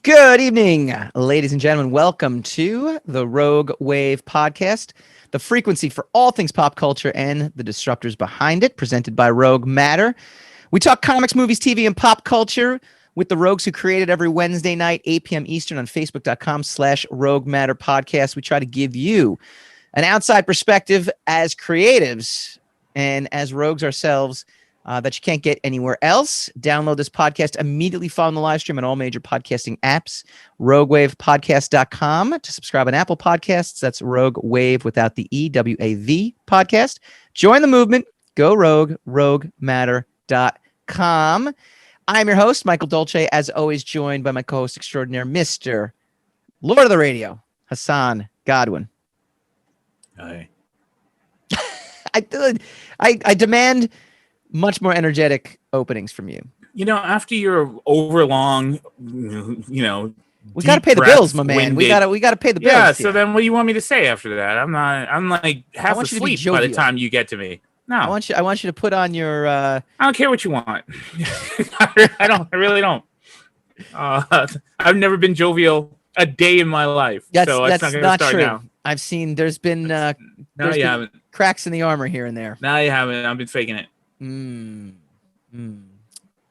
Good evening, ladies and gentlemen. Welcome to the Rogue Wave podcast, the frequency for all things pop culture and the disruptors behind it, presented by Rogue Matter. We talk comics, movies, TV, and pop culture with the rogues who create it every Wednesday night, 8 p.m. Eastern on Facebook.com/Rogue Matter podcast. We try to give you an outside perspective as creatives and as rogues ourselves that you can't get anywhere else. Download this podcast immediately following the live stream on all major podcasting apps. RogueWavePodcast.com to subscribe on Apple Podcasts. That's Rogue Wave without the E, W-A-V podcast. Join the movement. Go Rogue, RogueMatter.com. I'm your host, Michael Dolce, as always, joined by my co-host extraordinaire, Mr. Lord of the Radio, Hassan Godwin. Hi. I demand much more energetic openings from you. You know, after your overlong, we got to pay the bills, my man. We got to pay the bills. Yeah. So then, what do you want me to say after that? I'm like half asleep by the time you get to me. No, I want you to put on your. I don't care what you want. I really don't. I've never been jovial a day in my life. That's not true. Now. I've seen. There's been haven't. Cracks in the armor here and there. No, you haven't. I've been faking it.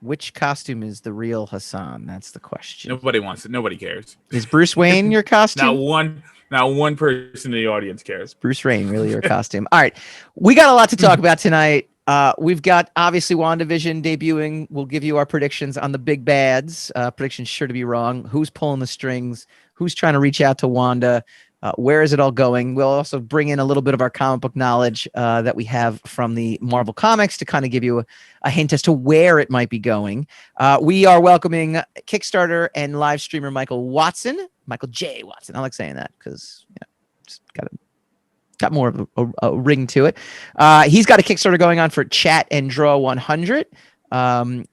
Which costume is the real Hassan? That's the question. Nobody wants it. Nobody cares. Is Bruce Wayne your costume? Not one person in the audience cares. Bruce Wayne, really your costume. All right. We got a lot to talk about tonight. We've got, obviously, WandaVision debuting. We'll give you our predictions on the big bads. Predictions sure to be wrong. Who's pulling the strings? Who's trying to reach out to Wanda? Where is it all going? We'll also bring in a little bit of our comic book knowledge that we have from the Marvel Comics to kind of give you a hint as to where it might be going. We are welcoming Kickstarter and live streamer Michael J. Watson. I like saying that because just got more of a ring to it. He's got a Kickstarter going on for Chat and Draw 100, and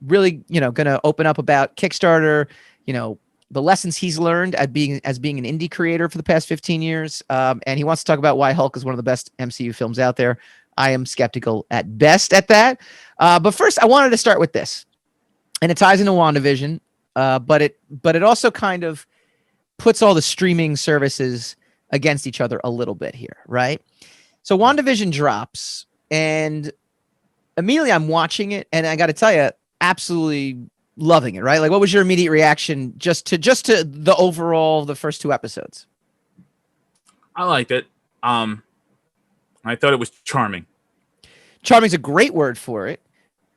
really, going to open up about Kickstarter, the lessons he's learned as being an indie creator for the past 15 years. And he wants to talk about why Hulk is one of the best MCU films out there. I am skeptical at best at that. But first, I wanted to start with this. And it ties into WandaVision, but it also kind of puts all the streaming services against each other a little bit here, right? So WandaVision drops, and immediately I'm watching it, and I got to tell you, absolutely loving it, right? Like, what was your immediate reaction just to the first two episodes? I liked it. I thought it was charming. Charming's a great word for it.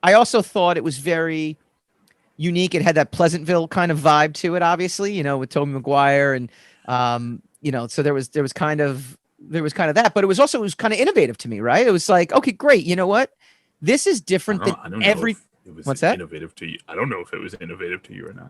I also thought it was very unique. It had that Pleasantville kind of vibe to it, obviously, with Tobey Maguire and so there was kind of that, but it was kind of innovative to me, right? It was like, okay, great. You know what? This is different than every. What's that? Innovative to you? I don't know if it was innovative to you or not.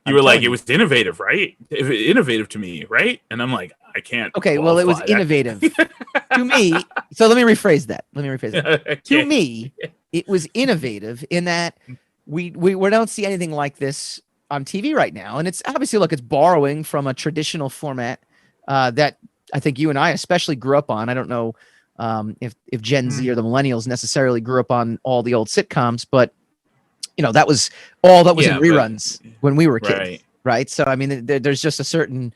You were like, it was innovative, right? Innovative to me, right? And I'm like, I can't. Okay, well, it was innovative to me. So let me rephrase that. Okay. To me, it was innovative in that we don't see anything like this on TV right now, and it's obviously, look, it's borrowing from a traditional format that I think you and I especially grew up on. I don't know if Gen Z or the millennials necessarily grew up on all the old sitcoms, but that was all that was in reruns when we were kids, right? So, I mean, there's just a certain,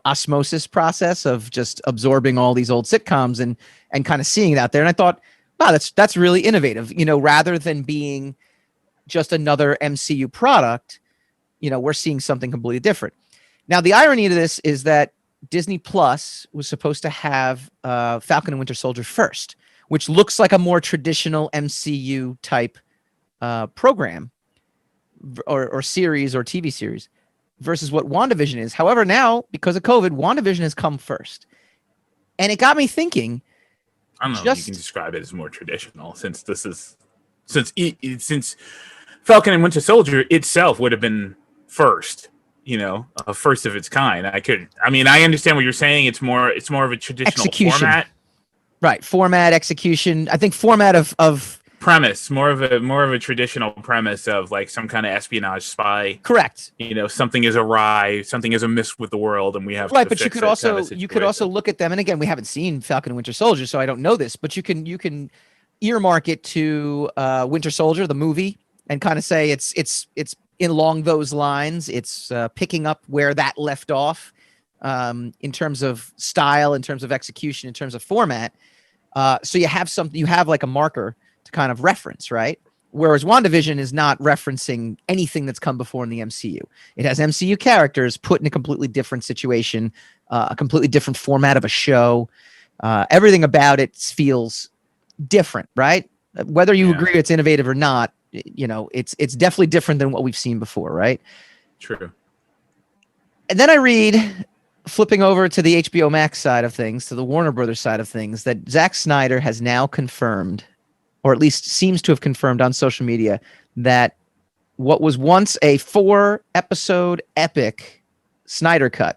osmosis process of just absorbing all these old sitcoms and kind of seeing it out there. And I thought, wow, that's really innovative, rather than being just another MCU product, we're seeing something completely different. Now, the irony to this is that Disney Plus was supposed to have Falcon and Winter Soldier first, which looks like a more traditional MCU type program or series or TV series versus what WandaVision is. However, now, because of COVID, WandaVision has come first. And it got me thinking. I don't know if you can describe it as more traditional since Falcon and Winter Soldier itself would have been first, first of its kind. I understand what you're saying. It's more of a traditional format. Right. Format, execution. I think format of premise, more of a traditional premise of like some kind of espionage spy. Correct. Something is awry, something is amiss with the world, and we have right. To but fix you could also look at them, and again, we haven't seen Falcon and Winter Soldier, so I don't know this, but you can earmark it to Winter Soldier, the movie, and kind of say it's along those lines. It's picking up where that left off in terms of style, in terms of execution, in terms of format. So you have something, you have like a marker to kind of reference, right? Whereas WandaVision is not referencing anything that's come before in the MCU. It has MCU characters put in a completely different situation, a completely different format of a show. Everything about it feels different, right? Whether you agree it's innovative or not, you know, it's definitely different than what we've seen before, right? True. And then I read, flipping over to the HBO Max side of things, to the Warner Brothers side of things, that Zack Snyder has now confirmed, or at least seems to have confirmed on social media, that what was once a 4-episode epic SnyderCut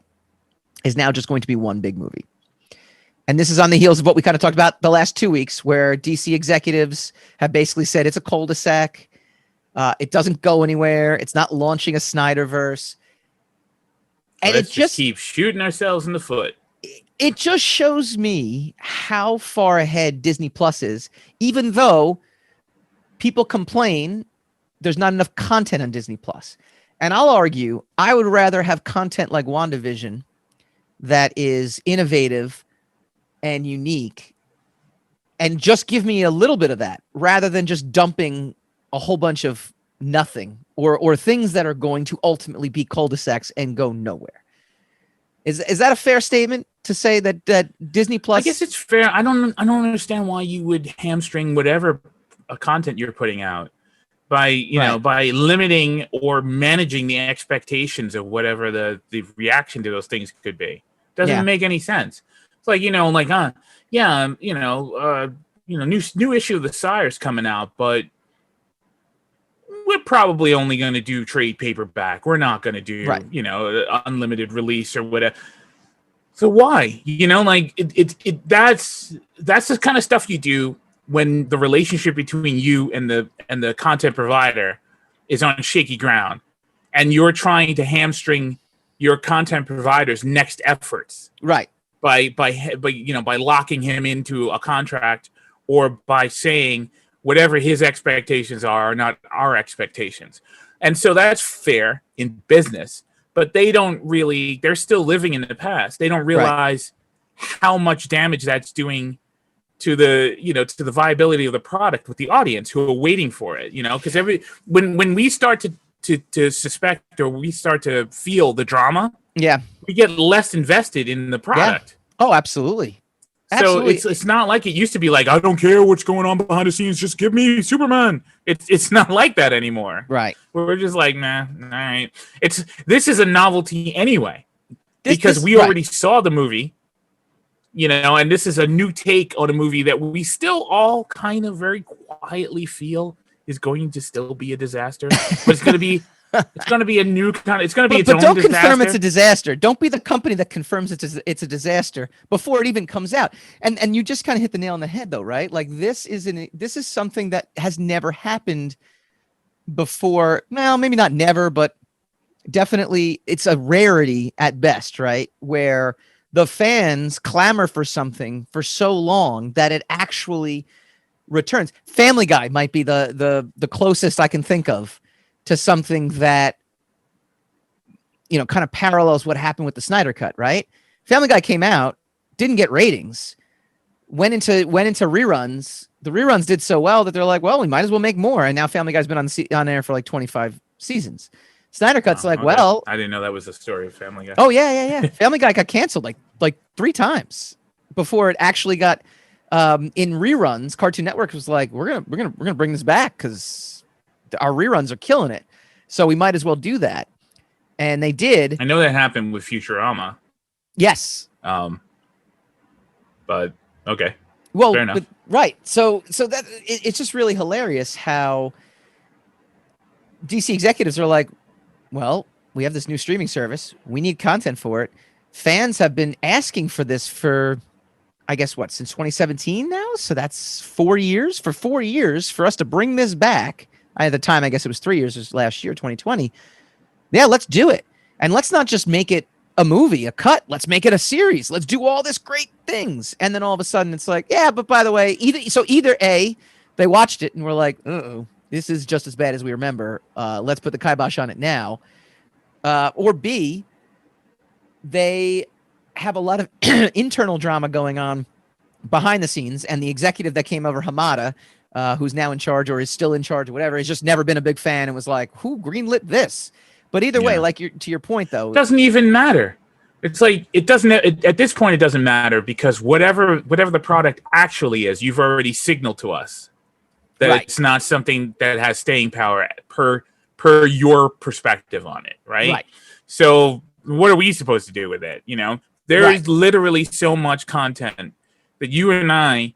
is now just going to be one big movie. And this is on the heels of what we kind of talked about the last 2 weeks, where DC executives have basically said it's a cul-de-sac. It doesn't go anywhere. It's not launching a Snyderverse. And Let's just keep shooting ourselves in the foot. It just shows me how far ahead Disney Plus is, even though people complain there's not enough content on Disney Plus. And I'll argue I would rather have content like WandaVision that is innovative and unique and just give me a little bit of that rather than just dumping a whole bunch of nothing or things that are going to ultimately be cul-de-sacs and go nowhere. Is that a fair statement to say that Disney Plus? I guess it's fair. I don't understand why you would hamstring whatever content you're putting out by know by limiting or managing the expectations of whatever the reaction to those things could be. Doesn't make any sense. It's like new issue of the Sire's coming out, but we're probably only going to do trade paperback. We're not going to do, unlimited release or whatever. So why? That's the kind of stuff you do when the relationship between you and the content provider is on shaky ground, and you're trying to hamstring your content provider's next efforts, right? By locking him into a contract, or by saying whatever his expectations are not our expectations. And so that's fair in business, but they're still living in the past. They don't realize how much damage that's doing to the viability of the product with the audience who are waiting for it, because when we start to suspect, or we start to feel the drama, we get less invested in the product. Oh, absolutely. So it's not like it used to be like, I don't care what's going on behind the scenes, just give me Superman. It's not like that anymore. Right. We're just like, nah, all right. This is a novelty anyway. Because we already saw the movie, and this is a new take on a movie that we still all kind of very quietly feel is going to still be a disaster. But it's gonna be a new kind. It's gonna be its own disaster. But don't confirm it's a disaster. Don't be the company that confirms it's a disaster before it even comes out. And you just kind of hit the nail on the head, though, right? Like this is something that has never happened before. Well, maybe not never, but definitely it's a rarity at best, right? Where the fans clamor for something for so long that it actually returns. Family Guy might be the closest I can think of to something that, kind of parallels what happened with the Snyder Cut, right? Family Guy came out, didn't get ratings, went into reruns. The reruns did so well that they're like, well, we might as well make more. And now Family Guy's been on air for like 25 seasons. Snyder Cut's I didn't know that was the story of Family Guy. Oh yeah. Family Guy got canceled like 3 times before it actually got in reruns. Cartoon Network was like, we're gonna bring this back because our reruns are killing it, so we might as well do that. And they did. I know that happened with Futurama. Yes. But okay. Well, fair enough. Right. So that it's just really hilarious how DC executives are like, well, we have this new streaming service. We need content for it. Fans have been asking for this for, I guess, since 2017 now? So that's 4 years. For 4 years, for us to bring this back, at the time, I guess it was 3 years, it was last year, 2020. Yeah, let's do it. And let's not just make it a movie, a cut. Let's make it a series. Let's do all this great things. And then all of a sudden it's like, yeah, but by the way, either A, they watched it and were like, uh-oh, this is just as bad as we remember. Let's put the kibosh on it now. Or B, they have a lot of internal drama going on behind the scenes, and the executive that came over, Hamada, who's now in charge or is still in charge or whatever, has just never been a big fan and was like, who greenlit this? But either way, like to your point, though, it doesn't even matter. It's like it doesn't at this point. It doesn't matter because whatever the product actually is, you've already signaled to us that it's not something that has staying power per your perspective on it, right? So what are we supposed to do with it? There is literally so much content that you and I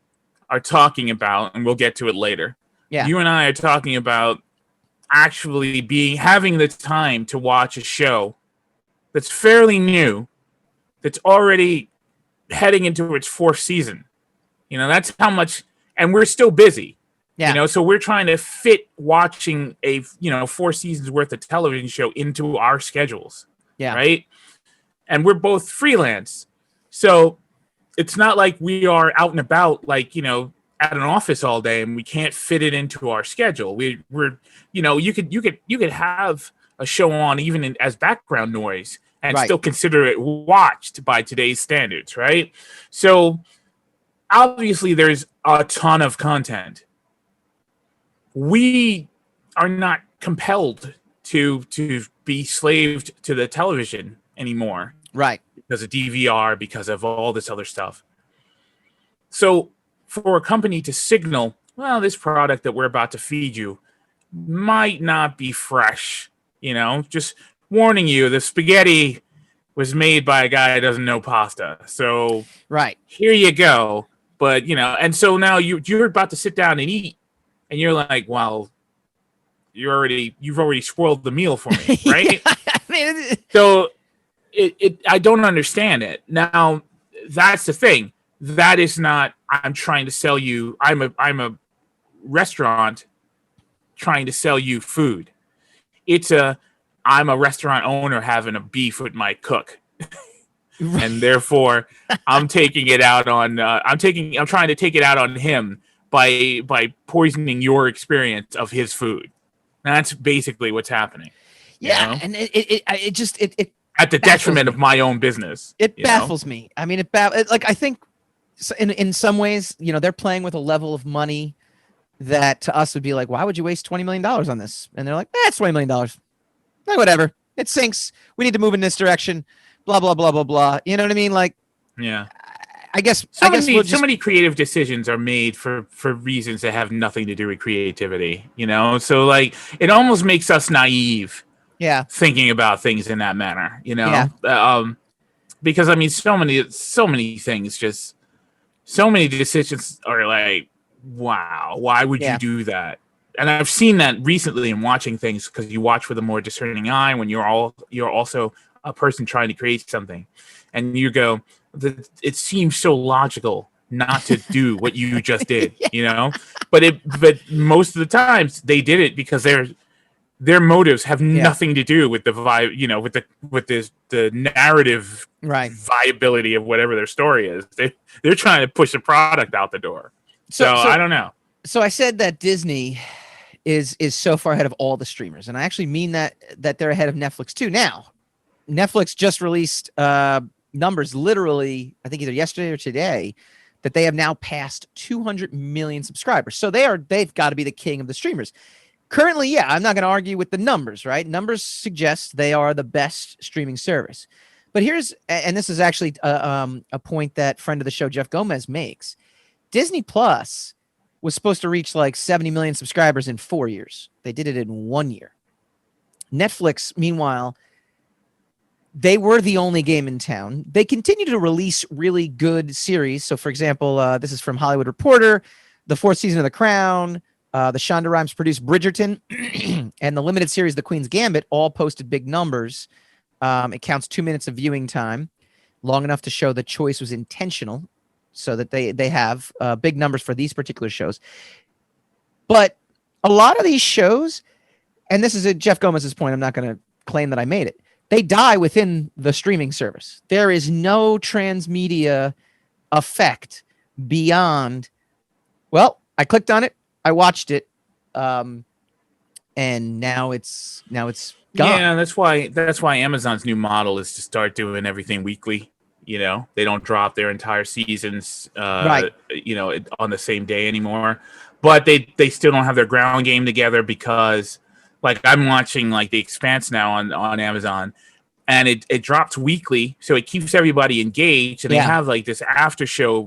are talking about, and we'll get to it later. Yeah, you and I are talking about actually having the time to watch a show that's fairly new, that's already heading into its 4th season. That's how much, and we're still busy. Yeah. So we're trying to fit watching a 4 seasons worth of television show into our schedules. Yeah. Right. And we're both freelance. So it's not like we are out and about, like, at an office all day and we can't fit it into our schedule. We're you could have a show on even as background noise and still consider it watched by today's standards, right? So obviously there's a ton of content. We are not compelled to be slaved to the television anymore. Right. Because of DVR, because of all this other stuff. So for a company to signal, well, this product that we're about to feed you might not be fresh, just warning you, the spaghetti was made by a guy who doesn't know pasta. So here you go. But, and so now you're about to sit down and eat, and you're like, well, you've already spoiled the meal for me, right? So I don't understand it. Now, that's the thing. That is not, I'm trying to sell you, I'm a restaurant trying to sell you food. I'm a restaurant owner having a beef with my cook. And therefore I'm taking it out on, I'm trying to take it out on him by poisoning your experience of his food. That's basically what's happening. Yeah. And it just at the detriment of my own business. It baffles me. I mean, I think in some ways, they're playing with a level of money that to us would be like, why would you waste $20 million on this? And they're like, it's $20 million. Like, whatever. It sinks. We need to move in this direction. Blah, blah, blah, blah, blah. You know what I mean? Like, yeah. I guess so many creative decisions are made for reasons that have nothing to do with creativity, So like it almost makes us naive. Yeah. Thinking about things in that manner, Yeah. Because I mean so many things, just so many decisions are like, wow, why would you do that? And I've seen that recently in watching things, because you watch with a more discerning eye when you're also a person trying to create something, and you go, it seems so logical not to do what you just did, but most of the times they did it because their motives have nothing to do with the vibe, with the narrative viability of whatever their story is. They're trying to push a product out the door. So I don't know. So I said that Disney is so far ahead of all the streamers, and I actually mean that they're ahead of Netflix too. Now, Netflix just released numbers literally, I think either yesterday or today, that they have now passed 200 million subscribers. So they've got to be the king of the streamers. Currently, I'm not going to argue with the numbers, right? Numbers suggest they are the best streaming service. But and this is actually a point that friend of the show, Jeff Gomez, makes. Disney Plus was supposed to reach like 70 million subscribers in 4 years. They did it in 1 year. Netflix, meanwhile, they were the only game in town. They continue to release really good series. So, for example, this is from Hollywood Reporter, the 4th season of The Crown, the Shonda Rhimes produced Bridgerton, and the limited series The Queen's Gambit all posted big numbers. It counts 2 minutes of viewing time, long enough to show the choice was intentional, so that they have big numbers for these particular shows. But a lot of these shows, and this is Jeff Gomez's point, I'm not going to claim that I made it, they die within the streaming service. There is no transmedia effect beyond, well, I clicked on it, I watched it, and now it's gone. Yeah, that's why Amazon's new model is to start doing everything weekly. They don't drop their entire seasons, Right. On the same day anymore. But they still don't have their ground game together because, like, I'm watching like The Expanse now on Amazon, and it drops weekly, so it keeps everybody engaged, and they have like this after show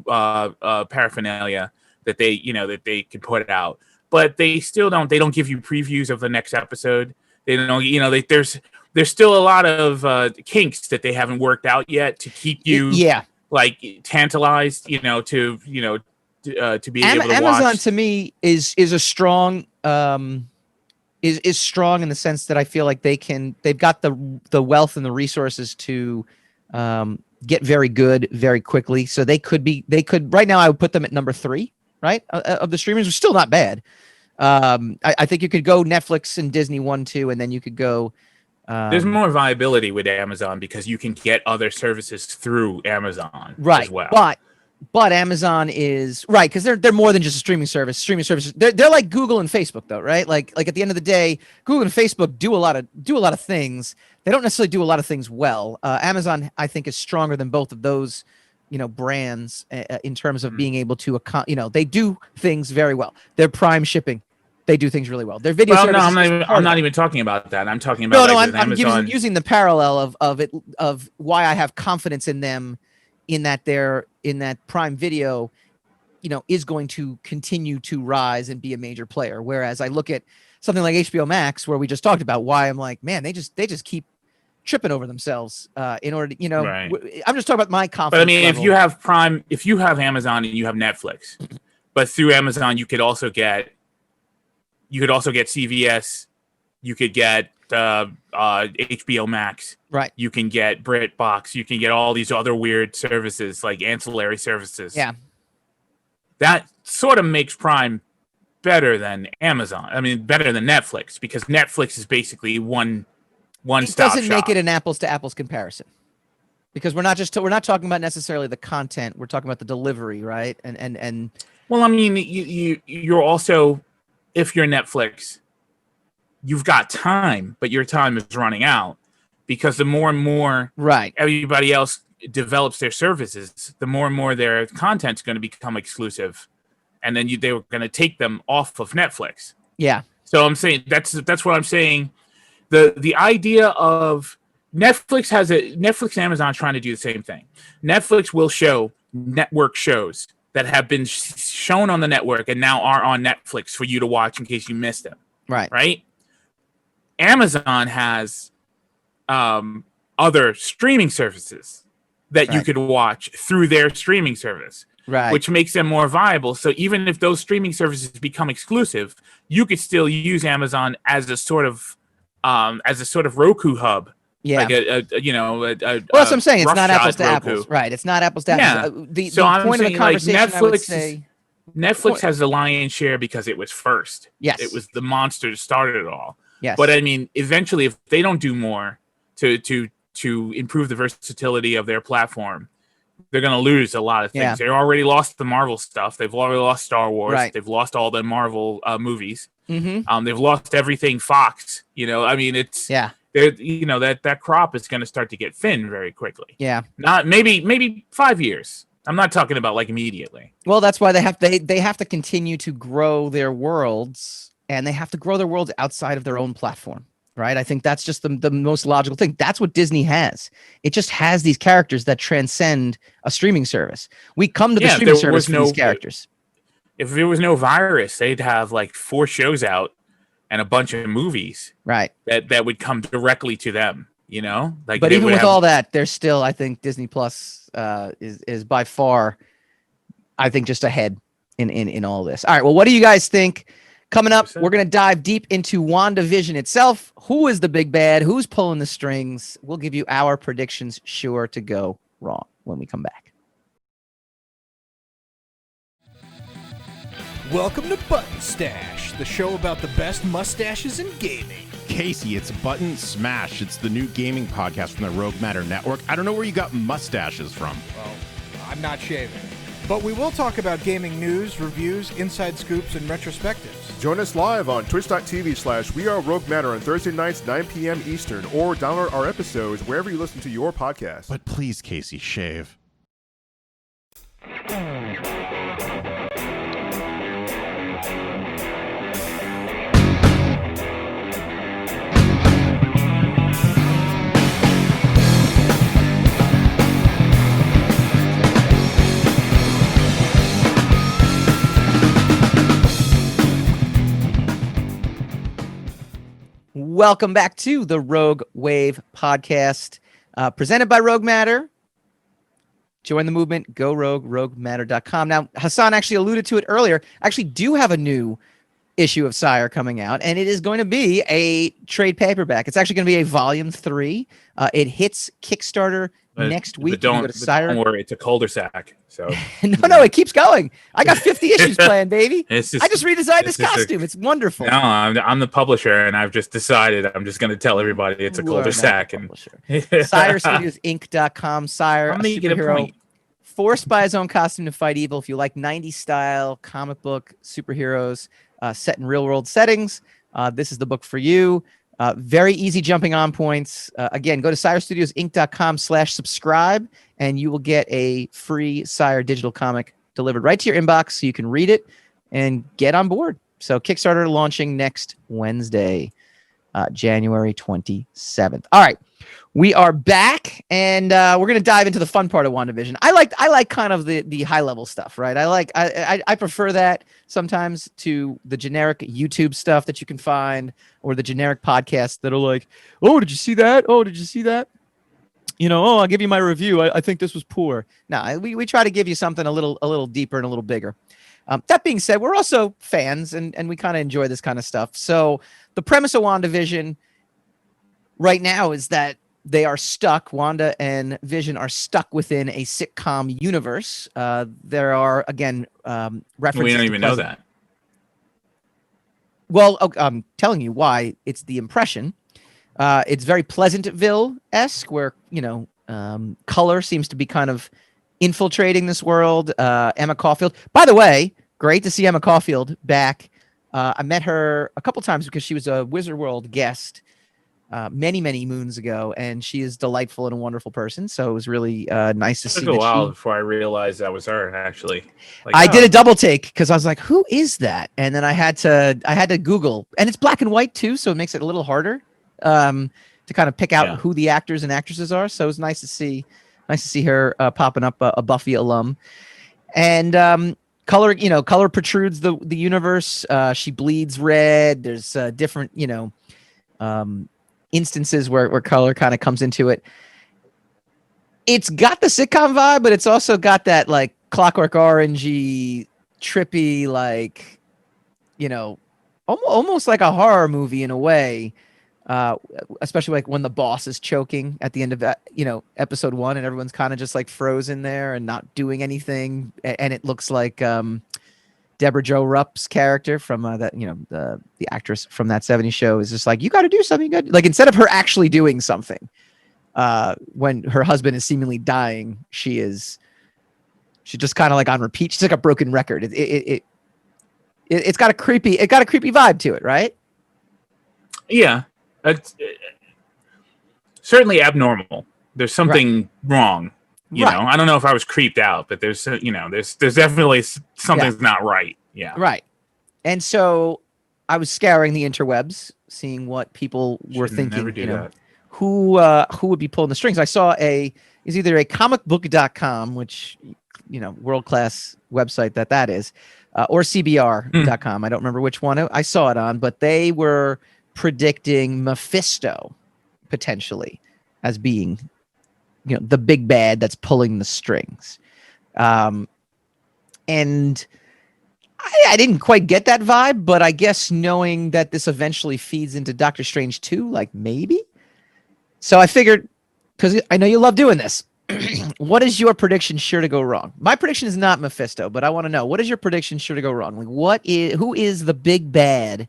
paraphernalia that they can put out, but they don't give you previews of the next episode. They don't, there's still a lot of kinks that they haven't worked out yet to keep you like tantalized, to be able to Amazon watch. to me is a strong is strong in the sense that I feel like they've got the wealth and the resources to get very good very quickly. So they could right now I would put them at number 3, right? Of the streamers. Are still not bad. I think you could go Netflix and Disney 1, 2, and then you could go. There's more viability with Amazon because you can get other services through Amazon as well. But Amazon is right because they're more than just a streaming service. Streaming services they're like Google and Facebook though, right? Like at the end of the day, Google and Facebook do a lot of things. They don't necessarily do a lot of things well. Amazon I think is stronger than both of those, brands in terms of being able to they do things very well. Their Prime shipping, they do things really well. Their video services. No, I'm not even talking about that. I'm talking about I'm using the parallel of why I have confidence in them, in that Prime Video, is going to continue to rise and be a major player. Whereas I look at something like HBO Max, where we just talked about why I'm like, man, they just keep tripping over themselves in order to, Right. I'm just talking about my confidence. But I mean, level. if you have Prime, if you have Amazon and you have Netflix, but through Amazon you could also get CVS, you could get HBO Max, right? You can get BritBox, you can get all these other weird services like ancillary services. Yeah, that sort of makes Prime better than Amazon. I mean, better than Netflix, because Netflix is basically one stop shop. It doesn't make it an apples to apples comparison, because we're not talking about necessarily the content. We're talking about the delivery, right? And well, I mean, you're also, if you're Netflix, you've got time, but your time is running out, because the more and more everybody else develops their services, the more and more their content's going to become exclusive, and then they were going to take them off of Netflix. Yeah. So I'm saying that's what I'm saying. The idea of Netflix and Amazon trying to do the same thing. Netflix will show network shows that have been shown on the network and now are on Netflix for you to watch in case you missed them. Right. Amazon has other streaming services that you could watch through their streaming service, which makes them more viable. So even if those streaming services become exclusive, you could still use Amazon as a sort of Roku hub. Yeah. Like well, that's what I'm saying. It's not apples to apples. Right. It's not apples to apples. The point of the conversation, like, Netflix, I would say, Netflix has the lion's share because it was first. Yes. It was the monster that started it all. Yes. But I mean, eventually, if they don't do more to improve the versatility of their platform, they're going to lose a lot of things. Yeah. They already lost the Marvel stuff. They've already lost Star Wars. Right. They've lost all the Marvel movies. Mm-hmm. They've lost everything Fox. I mean, it's that crop is going to start to get thin very quickly. Yeah. Not maybe 5 years. I'm not talking about like immediately. Well, that's why they have to continue to grow their worlds, and they have to grow their worlds outside of their own platform. Right. I think that's just the most logical thing. That's what Disney has. It just has these characters that transcend a streaming service. We come to the streaming service for these characters. If there was no virus, they'd have like 4 shows out and a bunch of movies. Right. That would come directly to them, Like, but even with all that, there's still, I think Disney Plus is by far, I think, just ahead in all this. All right. Well, what do you guys think? Coming up, we're going to dive deep into WandaVision itself. Who is the big bad? Who's pulling the strings? We'll give you our predictions sure to go wrong when we come back. Welcome to Button Stash, the show about the best mustaches in gaming. Casey, it's Button Smash. It's the new gaming podcast from the Rogue Matter Network. I don't know where you got mustaches from. Well, I'm not shaving. But we will talk about gaming news, reviews, inside scoops, and retrospectives. Join us live on twitch.tv/WeAreRogueMatter on Thursday nights, 9 p.m. Eastern, or download our episodes wherever you listen to your podcast. But please, Casey, shave. Welcome back to the Rogue Wave podcast, presented by Rogue Matter. Join the movement. Go Rogue, roguematter.com. Now, Hassan actually alluded to it earlier. I actually do have a new issue of Sire coming out, and it is going to be a trade paperback. It's actually going to be a volume 3. It hits Kickstarter next week. Don't worry, it's a cul-de-sac. So no, it keeps going. I got 50 issues planned, baby. I just redesigned this costume. It's wonderful. No, I'm the publisher, and I've just decided I'm just going to tell everybody it's a cul-de-sac. And SnyderCut.com. Sire, a superhero forced by his own costume to fight evil. If you like 90s style comic book superheroes set in real-world settings, this is the book for you. Very easy jumping on points. Again, go to SireStudiosInc.com/subscribe, and you will get a free Sire digital comic delivered right to your inbox so you can read it and get on board. So Kickstarter launching next Wednesday, January 27th. All right, we are back, and we're going to dive into the fun part of WandaVision. I like kind of the high level stuff, right? I prefer that sometimes to the generic YouTube stuff that you can find, or the generic podcasts that are like, oh, did you see that? Oh, did you see that? You know, oh, I'll give you my review. I think this was poor. No, we try to give you something a little deeper and a little bigger. That being said, we're also fans, and we kind of enjoy this kind of stuff. So the premise of WandaVision right now is that they are stuck. Wanda and Vision are stuck within a sitcom universe. There are, again, references. We don't even know that. Well, I'm telling you why. It's the impression. It's very Pleasantville-esque, where, color seems to be kind of infiltrating this world. Emma Caulfield. By the way, great to see Emma Caulfield back. I met her a couple times because she was a Wizard World guest many moons ago, and she is delightful and a wonderful person. So it was really nice to see. It took a while before I realized that was her. Actually, I did a double take because I was like, "Who is that?" And then I had to Google, and it's black and white too, so it makes it a little harder to kind of pick out who the actors and actresses are. So it was nice to see her popping up, a Buffy alum, and color protrudes the universe. She bleeds red. There's different instances where color kind of comes into it. It's got the sitcom vibe, but it's also got that like Clockwork Orangey, trippy, like, almost like a horror movie in a way. Especially like when the boss is choking at the end of episode 1, and everyone's kind of just like frozen there and not doing anything, and it looks like Deborah Jo Rupp's character from the actress from that 70s show is just like, you got to do something good. Like, instead of her actually doing something, when her husband is seemingly dying, she's just kind of like on repeat. She's like a broken record. It's got a creepy vibe to it, right? Yeah, it's certainly abnormal. There's something wrong. You know, I don't know if I was creeped out, but there's definitely something's not right. Yeah. Right. And so I was scouring the interwebs, seeing what people were thinking, who would be pulling the strings. I saw is either a comicbook.com, which, world-class website that is, or CBR.com. I don't remember which one I saw it on, but they were predicting Mephisto potentially as being the big bad that's pulling the strings. And I didn't quite get that vibe, but I guess knowing that this eventually feeds into Doctor Strange 2, like maybe. So I figured, because I know you love doing this, what is your prediction sure to go wrong? My prediction is not Mephisto, but I want to know, what is your prediction sure to go wrong? Like, who is the big bad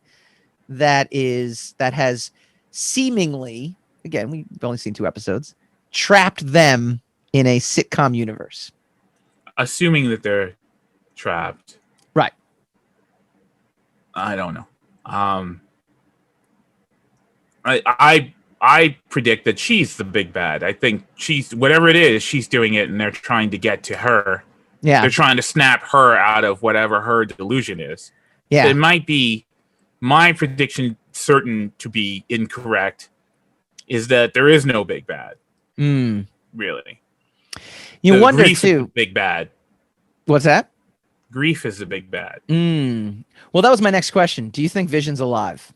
that has seemingly, again, we've only seen 2 episodes, trapped them in a sitcom universe? assuming that they're trapped. Right. I don't know. I predict that she's the big bad. I think she's whatever it is, she's doing it, and they're trying to get to her. Yeah. They're trying to snap her out of whatever her delusion is. Yeah. It might be my prediction, certain to be incorrect, is that there is no big bad. Really. You wonder grief too. Is the big bad. What's that? Grief is the big bad. Well, that was my next question. Do you think Vision's alive?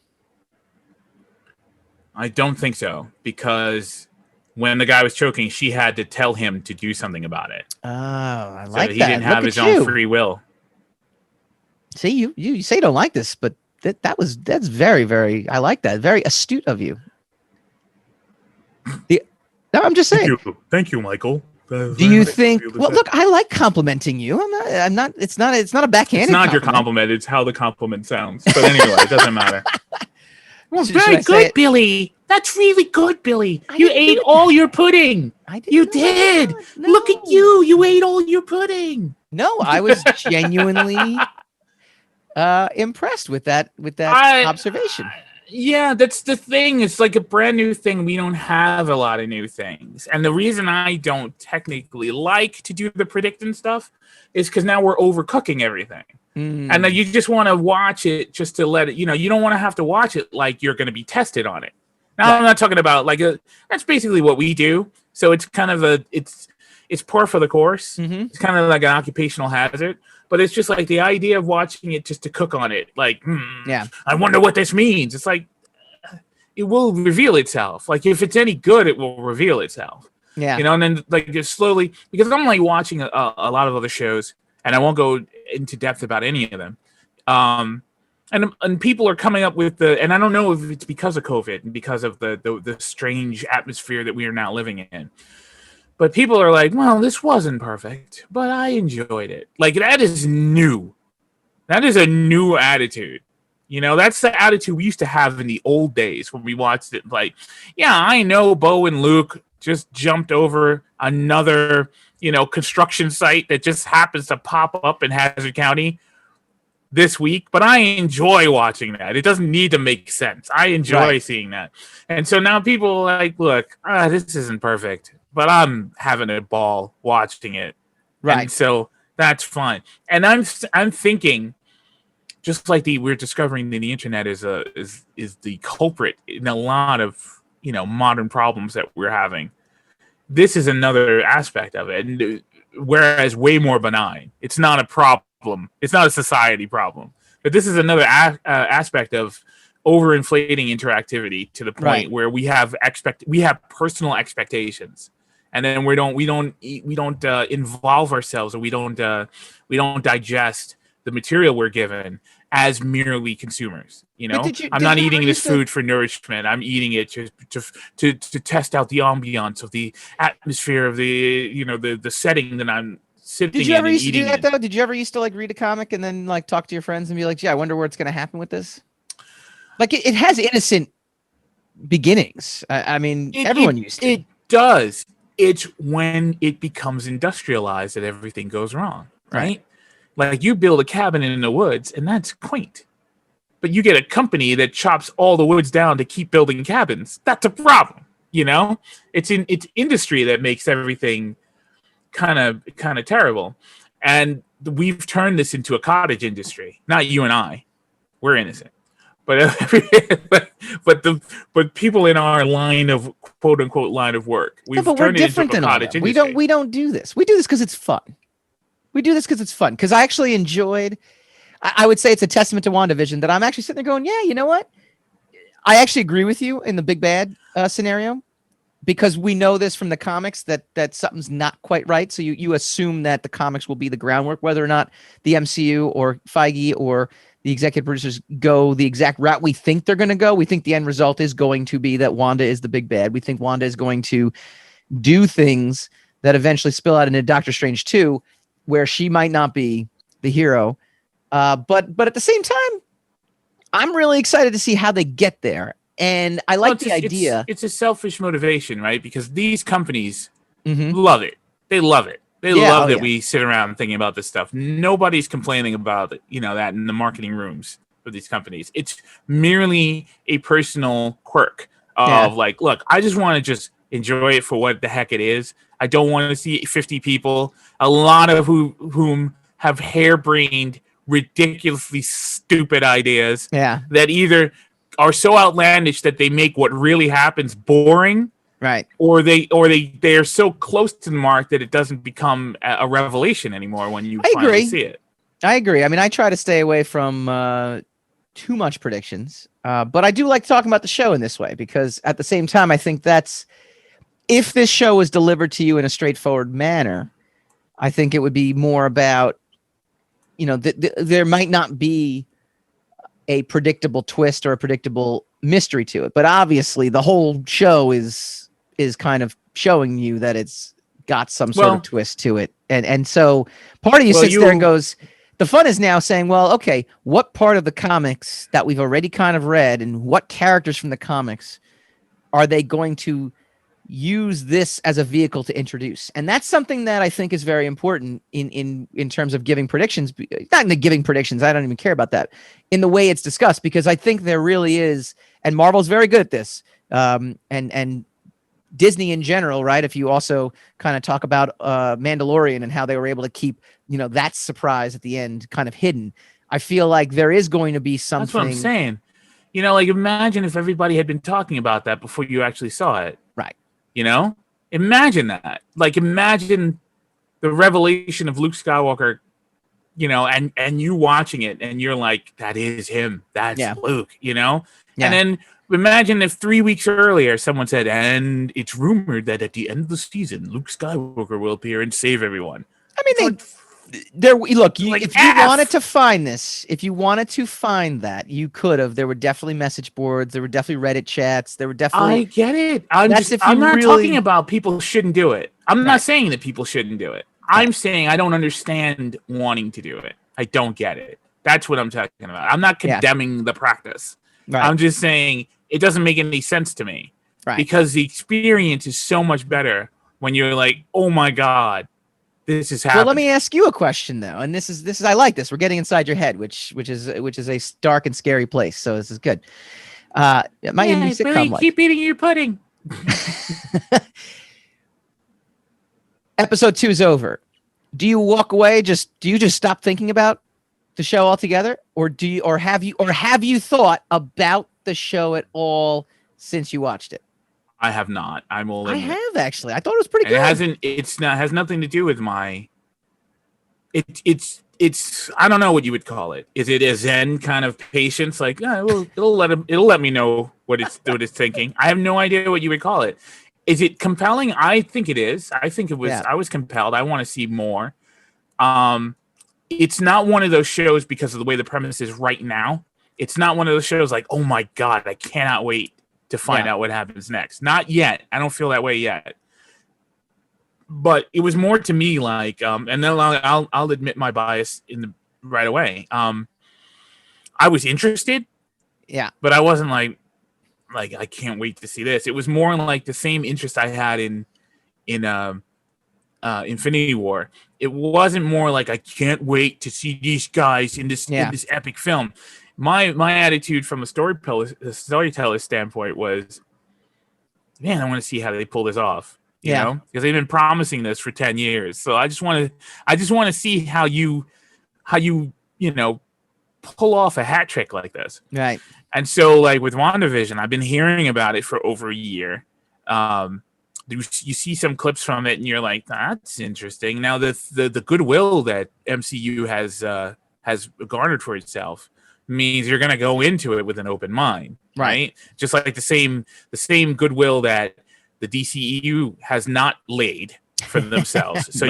I don't think so, because when the guy was choking, she had to tell him to do something about it. Oh, I so like he that. didn't have his own free will. See, you say you don't like this, but that's very, very. I like that. Very astute of you. No, I'm just saying. Thank you, Michael. Do you think? Well, look, I like complimenting you. I'm not. It's not a backhanded. It's not your compliment. compliment. It's how the compliment sounds. But anyway, it doesn't matter. Well, Should I very say good, it? Billy. That's really good, Billy. I You didn't ate do all your pudding. I didn't You know did. that. No. Look at you. You ate all your pudding. No, I was genuinely impressed with that observation. Yeah, that's the thing. It's like a brand new thing. We don't have a lot of new things. And the reason I don't technically like to do the predicting stuff is because now we're overcooking everything. And then you just want to watch it just to let it, you don't want to have to watch it like you're going to be tested on it. Now, I'm not talking about that's basically what we do. So it's kind of it's par for the course. It's kind of like an occupational hazard, but it's just like the idea of watching it just to cook on it. Like, I wonder what this means. It's like, it will reveal itself. Like if it's any good, it will reveal itself. Yeah. And then like just slowly, because I'm like watching a lot of other shows, and I won't go into depth about any of them. And people are coming up with and I don't know if it's because of COVID and because of the strange atmosphere that we are now living in. But people are like, well, this wasn't perfect, but I enjoyed it. Like that is new. That is a new attitude. That's the attitude we used to have in the old days when we watched it. Like, yeah, I know Bo and Luke just jumped over another, construction site that just happens to pop up in Hazard County this week, but I enjoy watching that. It doesn't need to make sense. I enjoy seeing that. And so now people are like, look, this isn't perfect, but I'm having a ball watching it. Right. And so that's fine. And I'm thinking, just like we're discovering that the internet is the culprit in a lot of, modern problems that we're having. This is another aspect of it. And whereas way more benign, it's not a problem. It's not a society problem, but this is another aspect of overinflating interactivity to the point where we have personal expectations, and then we don't involve ourselves, or we don't digest the material we're given as merely consumers. I'm not eating this food for nourishment. I'm eating it to test out the ambiance of the atmosphere of the setting that I'm sitting in. Did you ever and used to do eating that in. though? Did you ever used to read a comic and then talk to your friends and be like, gee, I wonder what's going to happen with this? Like it has innocent beginnings. I mean, everyone used to. It does. It's when it becomes industrialized that everything goes wrong, right? Like you build a cabin in the woods and that's quaint. But you get a company that chops all the woods down to keep building cabins. That's a problem, It's industry that makes everything kind of terrible. And we've turned this into a cottage industry. Not you and I. We're innocent. But but people in our line of quote unquote line of work, we've turned it into a cottage industry. We don't do this. We do this because it's fun. Because I actually enjoyed. I would say it's a testament to WandaVision that I'm actually sitting there going, yeah, you know what? I actually agree with you in the big bad scenario, because we know this from the comics that something's not quite right. So you assume that the comics will be the groundwork, whether or not the MCU or Feige or the executive producers go the exact route we think they're going to go. We think the end result is going to be that Wanda is the big bad. We think Wanda is going to do things that eventually spill out into Doctor Strange 2, where she might not be the hero. But at the same time, I'm really excited to see how they get there. And I like the idea. It's a selfish motivation, right? Because these companies love it. They love it. They love that we sit around thinking about this stuff. Nobody's complaining about that in the marketing rooms for these companies. It's merely a personal quirk of like, look, I just want to just enjoy it for what the heck it is. I don't want to see 50 people, a lot of whom have harebrained, ridiculously stupid ideas that either are so outlandish that they make what really happens boring. Right. Or they are so close to the mark that it doesn't become a revelation anymore when you finally see it. I agree. I mean, I try to stay away from too much predictions, but I do like talking about the show in this way because at the same time, I think that's if this show was delivered to you in a straightforward manner, I think it would be more about, there might not be a predictable twist or a predictable mystery to it, but obviously the whole show is kind of showing you that it's got some sort of twist to it. And so part of you sits there and goes, the fun is now saying, well, okay, what part of the comics that we've already kind of read and what characters from the comics are they going to use this as a vehicle to introduce? And that's something that I think is very important in terms of giving predictions, not in the giving predictions. I don't even care about that in the way it's discussed, because I think there really is, and Marvel's very good at this. And Disney in general, right? If you also kind of talk about Mandalorian and how they were able to keep, that surprise at the end kind of hidden. I feel like there is going to be something. That's what I'm saying. Like imagine if everybody had been talking about that before you actually saw it. Right. Imagine that. Like imagine the revelation of Luke Skywalker, and you watching it and you're like, that is him. That's Luke, And then imagine if 3 weeks earlier someone said, and it's rumored that at the end of the season, Luke Skywalker will appear and save everyone. I mean, if you wanted to find this, if you wanted to find that, you could have. There were definitely message boards. There were definitely Reddit chats. There were definitely. I get it. I'm not talking about people shouldn't do it. I'm not saying that people shouldn't do it. I'm saying I don't understand wanting to do it. I don't get it. That's what I'm talking about. I'm not condemning the practice. Right. I'm just saying it doesn't make any sense to me. Right. Because the experience is so much better when you're like, oh my God, this is happening. Well, let me ask you a question though, and this is I like this. We're getting inside your head, which is a dark and scary place. So this is good. My new sitcom really keep eating your pudding. Episode 2 is over. Do you walk away? Do you just stop thinking about the show altogether, or have you thought about the show at all since you watched it? I have not. I have actually. I thought it was pretty good. It has nothing to do with my. It's. I don't know what you would call it. Is it a Zen kind of patience? Like, it'll let me know what it's thinking. I have no idea what you would call it. Is it compelling? I think it is. I think it was. Yeah. I was compelled. I want to see more. It's not one of those shows because of the way the premise is right now. It's not one of those shows like, oh my God, I cannot wait to find out what happens next. Not yet. I don't feel that way yet. But it was more to me like, and then I'll admit my bias right away. I was interested. Yeah. But I wasn't like I can't wait to see this. It was more like the same interest I had in Infinity War. It wasn't more like I can't wait to see these guys in this epic film. My attitude from a storyteller standpoint was, man, I want to see how they pull this off. You know, because they've been promising this for 10 years. So I just want to see how you pull off a hat trick like this. Right. And so like with WandaVision, I've been hearing about it for over a year. You see some clips from it and you're like, that's interesting. Now the goodwill that MCU has garnered for itself means you're going to go into it with an open mind, right? Just like the same goodwill that the DCEU has not laid for themselves. So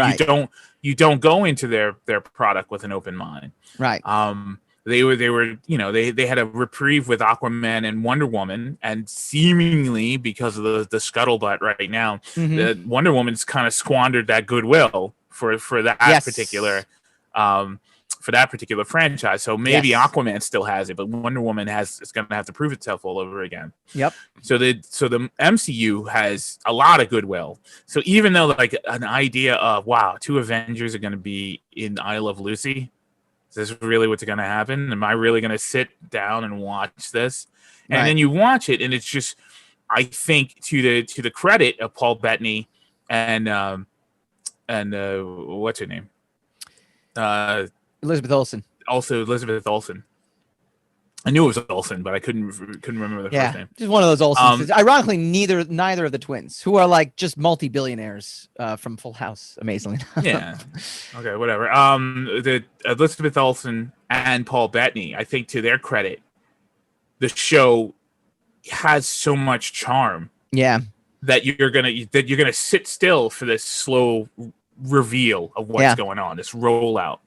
you don't go into their product with an open mind. Right. They were they had a reprieve with Aquaman and Wonder Woman, and seemingly because of the scuttlebutt right now, the Wonder Woman's kind of squandered that goodwill for that particular for that particular franchise. So maybe Yes. Aquaman still has it, but Wonder Woman is going to have to prove itself all over again. Yep. So the MCU has a lot of goodwill. So even though like an idea of wow, 2 Avengers are going to be in I Love Lucy, is this really what's going to happen? Am I really going to sit down and watch this? And then you watch it, and it's just, I think to the credit of Paul Bettany and what's her name? Elizabeth Olsen. Also Elizabeth Olsen. I knew it was Olsen, but I couldn't remember the first name. Just one of those Olsens. Ironically, neither of the twins, who are like just multi-billionaires from Full House, amazingly. Yeah. Okay, whatever. The Elizabeth Olsen and Paul Bettany, I think to their credit, the show has so much charm. Yeah. That you're gonna sit still for this slow reveal of what's going on, this rollout.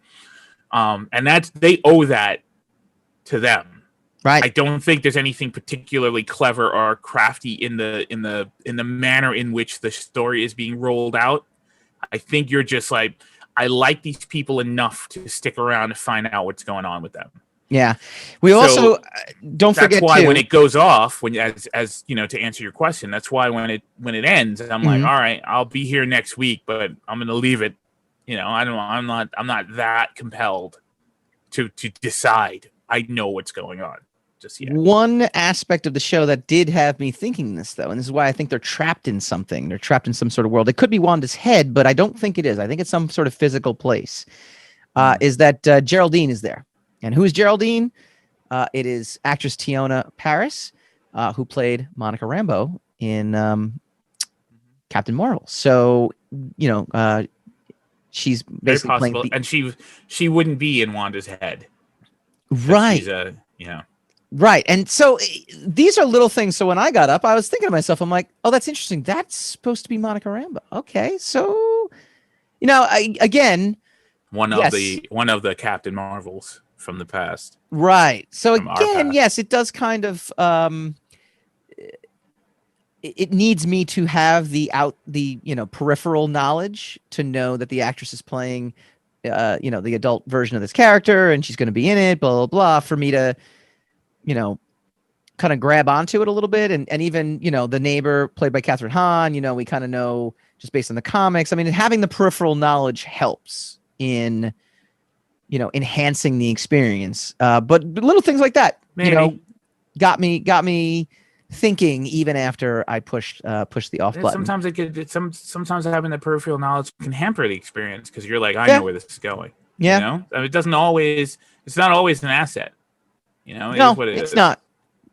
And they owe that to them. Right. I don't think there's anything particularly clever or crafty in the manner in which the story is being rolled out. I think you're just like, I like these people enough to stick around to find out what's going on with them. Yeah. We also don't forget that's why too, when it goes off, when as you know, to answer your question, that's why when it ends, I'm like, all right, I'll be here next week, but I'm gonna leave it. You know, I'm not that compelled to decide. I know what's going on just yet. One aspect of the show that did have me thinking this, though, and this is why I think they're trapped in something. They're trapped in some sort of world. It could be Wanda's head, but I don't think it is. I think it's some sort of physical place. Is that Geraldine is there. And who is Geraldine? It is actress Tiona Paris, who played Monica Rambeau in Captain Marvel. So, you know, she's basically very possible, and she wouldn't be in Wanda's head, right? Right. And so these are little things. So when I got up, I was thinking to myself, I'm like, oh, that's interesting. That's supposed to be Monica Rambeau. Okay, so you know, one of the Captain Marvels from the past. Right. So again, yes, it does kind of it needs me to have the peripheral knowledge to know that the actress is playing the adult version of this character and she's going to be in it, blah blah blah, for me to kind of grab onto it a little bit. And even, the neighbor played by Catherine Hahn, we kind of know just based on the comics. I mean, having the peripheral knowledge helps in, enhancing the experience. But little things like that, got me thinking even after I pushed the off button. Sometimes having the peripheral knowledge can hamper the experience because you're like, I know where this is going. Yeah. I mean, it's not always an asset. No, it's not.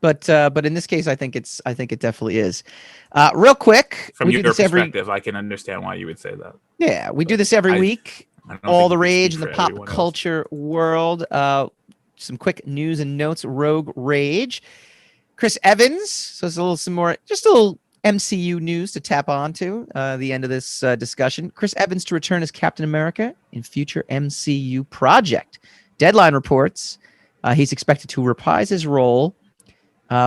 But in this case, I think it definitely is. Real quick, from your perspective, I can understand why you would say that. Yeah, we do this every week. All the rage in the pop culture world. Some quick news and notes. Rogue Rage. Chris Evans. So it's just a little MCU news to tap onto the end of this discussion. Chris Evans to return as Captain America in future MCU project. Deadline reports. He's expected to reprise his role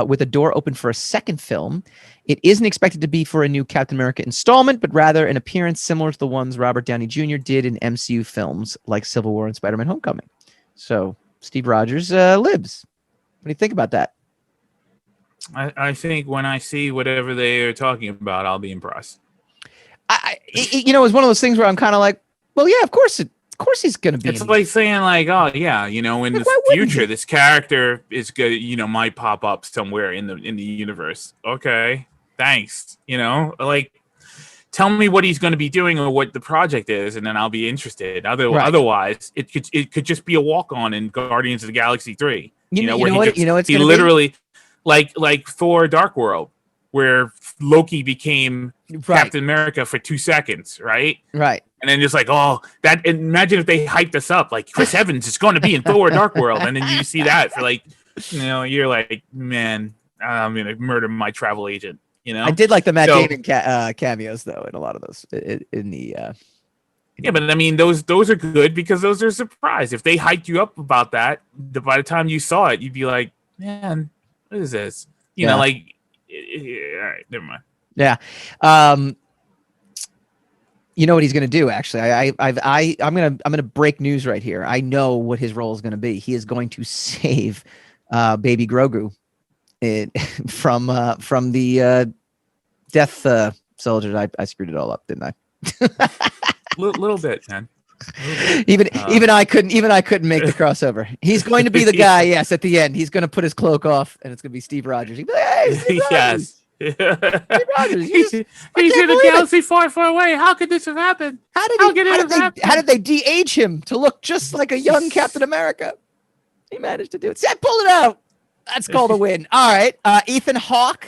with a door open for a second film. It isn't expected to be for a new Captain America installment, but rather an appearance similar to the ones Robert Downey Jr. did in MCU films like Civil War and Spider-Man Homecoming. So Steve Rogers lives. What do you think about that? I think when I see whatever they are talking about, I'll be impressed. It was one of those things where I'm kind of like, well, yeah, of course he's going to be. It's like saying like, oh yeah, in the future, this character is good, might pop up somewhere in the universe. Okay, thanks. Like, tell me what he's going to be doing or what the project is, and then I'll be interested. Otherwise, it could just be a walk on in Guardians of the Galaxy 3. He literally like Thor: Dark World, where Loki became Captain America for 2 seconds, right? Right. And then just like, imagine if they hyped us up, like Chris Evans is going to be in Thor: Dark World, and then you see that for like, you're like, man, I'm gonna murder my travel agent. I did like the Matt Damon cameos though in a lot of those Yeah, but I mean, those are good because those are a surprise. If they hyped you up about that, by the time you saw it, you'd be like, man, what is this? All right, never mind. Yeah. You know what he's going to do? Actually, I'm gonna break news right here. I know what his role is going to be. He is going to save Baby Grogu from the Death Soldiers. I screwed it all up, didn't I? Little bit, man. Even I couldn't make the crossover. He's going to be the guy. Yes, at the end, he's going to put his cloak off, and it's going to be Steve Rogers. He'll be like, hey, Steve Rogers. Yes. Steve Rogers. He's in a galaxy far, far away. How could this have happened? How did they de-age him to look just like a young Captain America? He managed to do it. Seth pulled it out. That's called a win. All right. Ethan Hawke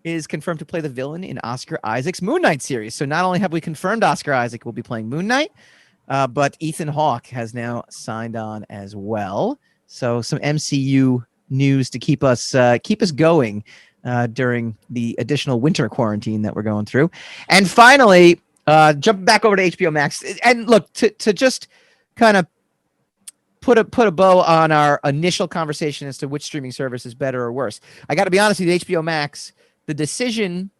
is confirmed to play the villain in Oscar Isaac's Moon Knight series. So not only have we confirmed Oscar Isaac will be playing Moon Knight, but Ethan Hawke has now signed on as well. So some MCU news to keep us going during the additional winter quarantine that we're going through. And finally, jumping back over to HBO Max. And look, to just kind of put a bow on our initial conversation as to which streaming service is better or worse. I got to be honest with you, HBO Max, the decision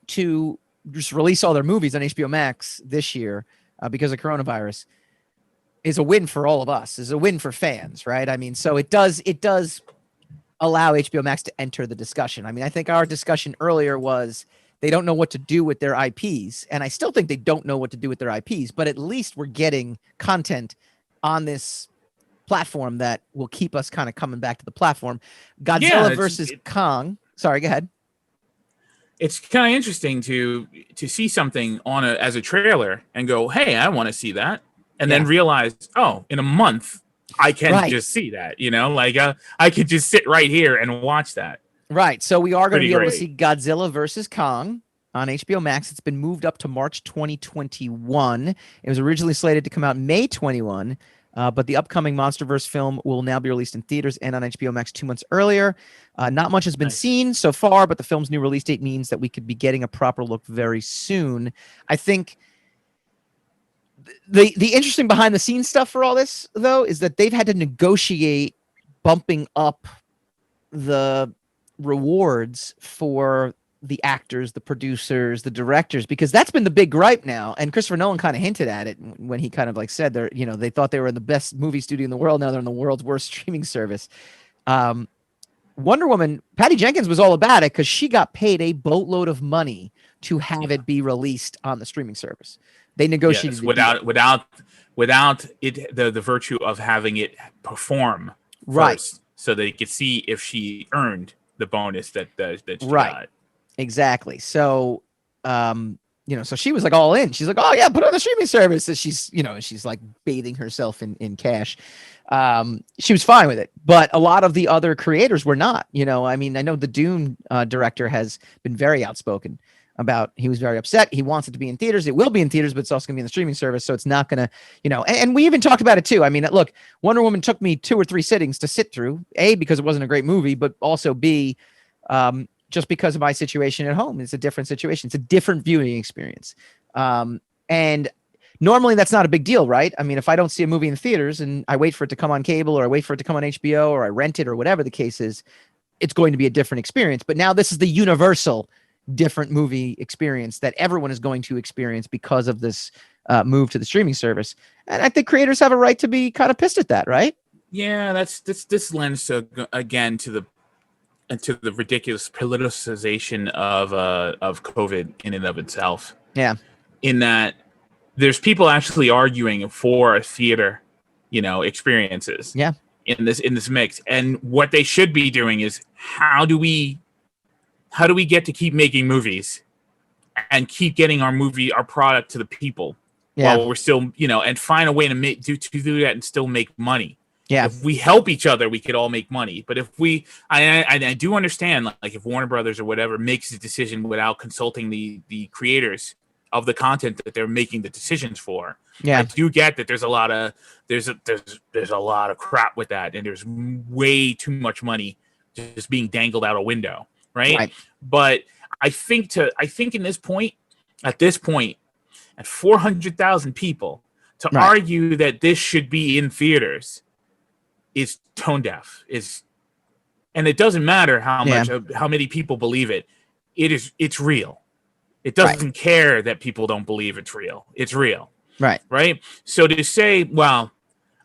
to just release all their movies on HBO Max this year because of coronavirus is a win for all of us, is a win for fans, right? I mean, so it does allow HBO Max to enter the discussion. I mean, I think our discussion earlier was they don't know what to do with their IPs, and I still think they don't know what to do with their IPs, but at least we're getting content on this platform that will keep us kind of coming back to the platform. Godzilla versus Kong. Sorry, go ahead. It's kind of interesting to see something as a trailer and go, hey, I want to see that. And then realize, oh, in a month, I can just see that, like I could just sit right here and watch that. Right. So we are going to be able to see Godzilla versus Kong on HBO Max. It's been moved up to March 2021. It was originally slated to come out May 21. But the upcoming MonsterVerse film will now be released in theaters and on HBO Max 2 months earlier. Not much has been seen so far, but the film's new release date means that we could be getting a proper look very soon. I think the interesting behind the scenes stuff for all this, though, is that they've had to negotiate bumping up the rewards for the actors, the producers, the directors, because that's been the big gripe now. And Christopher Nolan kind of hinted at it when he kind of like said they thought they were in the best movie studio in the world. Now they're in the world's worst streaming service. Wonder Woman, Patty Jenkins was all about it because she got paid a boatload of money to have it be released on the streaming service. They negotiated without it the virtue of having it perform first, so they could see if she earned the bonus that she got. Exactly. So, so she was like all in. She's like, oh yeah, put it on the streaming service. And she's like bathing herself in cash. She was fine with it, but a lot of the other creators were not. I mean, I know the Dune director has been very outspoken about. He was very upset. He wants it to be in theaters. It will be in theaters, but it's also gonna be in the streaming service. So it's not gonna, and we even talked about it too. I mean, look, Wonder Woman took me 2 or 3 sittings to sit through. A, because it wasn't a great movie, but also B, just because of my situation at home. It's a different situation. It's a different viewing experience. And normally that's not a big deal, right? I mean, if I don't see a movie in theaters and I wait for it to come on cable or I wait for it to come on HBO or I rent it or whatever the case is, it's going to be a different experience. But now this is the universal different movie experience that everyone is going to experience because of this move to the streaming service. And I think creators have a right to be kind of pissed at that, right? Yeah, this lends again to the ridiculous politicization of COVID in and of itself. Yeah. In that there's people actually arguing for theater, experiences. Yeah. In this mix. And what they should be doing is how do we get to keep making movies and keep getting our product to the people while we're still, and find a way to do that and still make money. Yeah. If we help each other, we could all make money. But if I do understand, like if Warner Brothers or whatever makes a decision without consulting the creators of the content that they're making the decisions for, I do get that there's a lot of crap with that, and there's way too much money just being dangled out a window, right? But I think at this point, at 400,000 people, to argue that this should be in theaters is tone deaf. And it doesn't matter how many people believe it. It's real. It doesn't care that people don't believe it's real. It's real. Right. Right. So to say, well,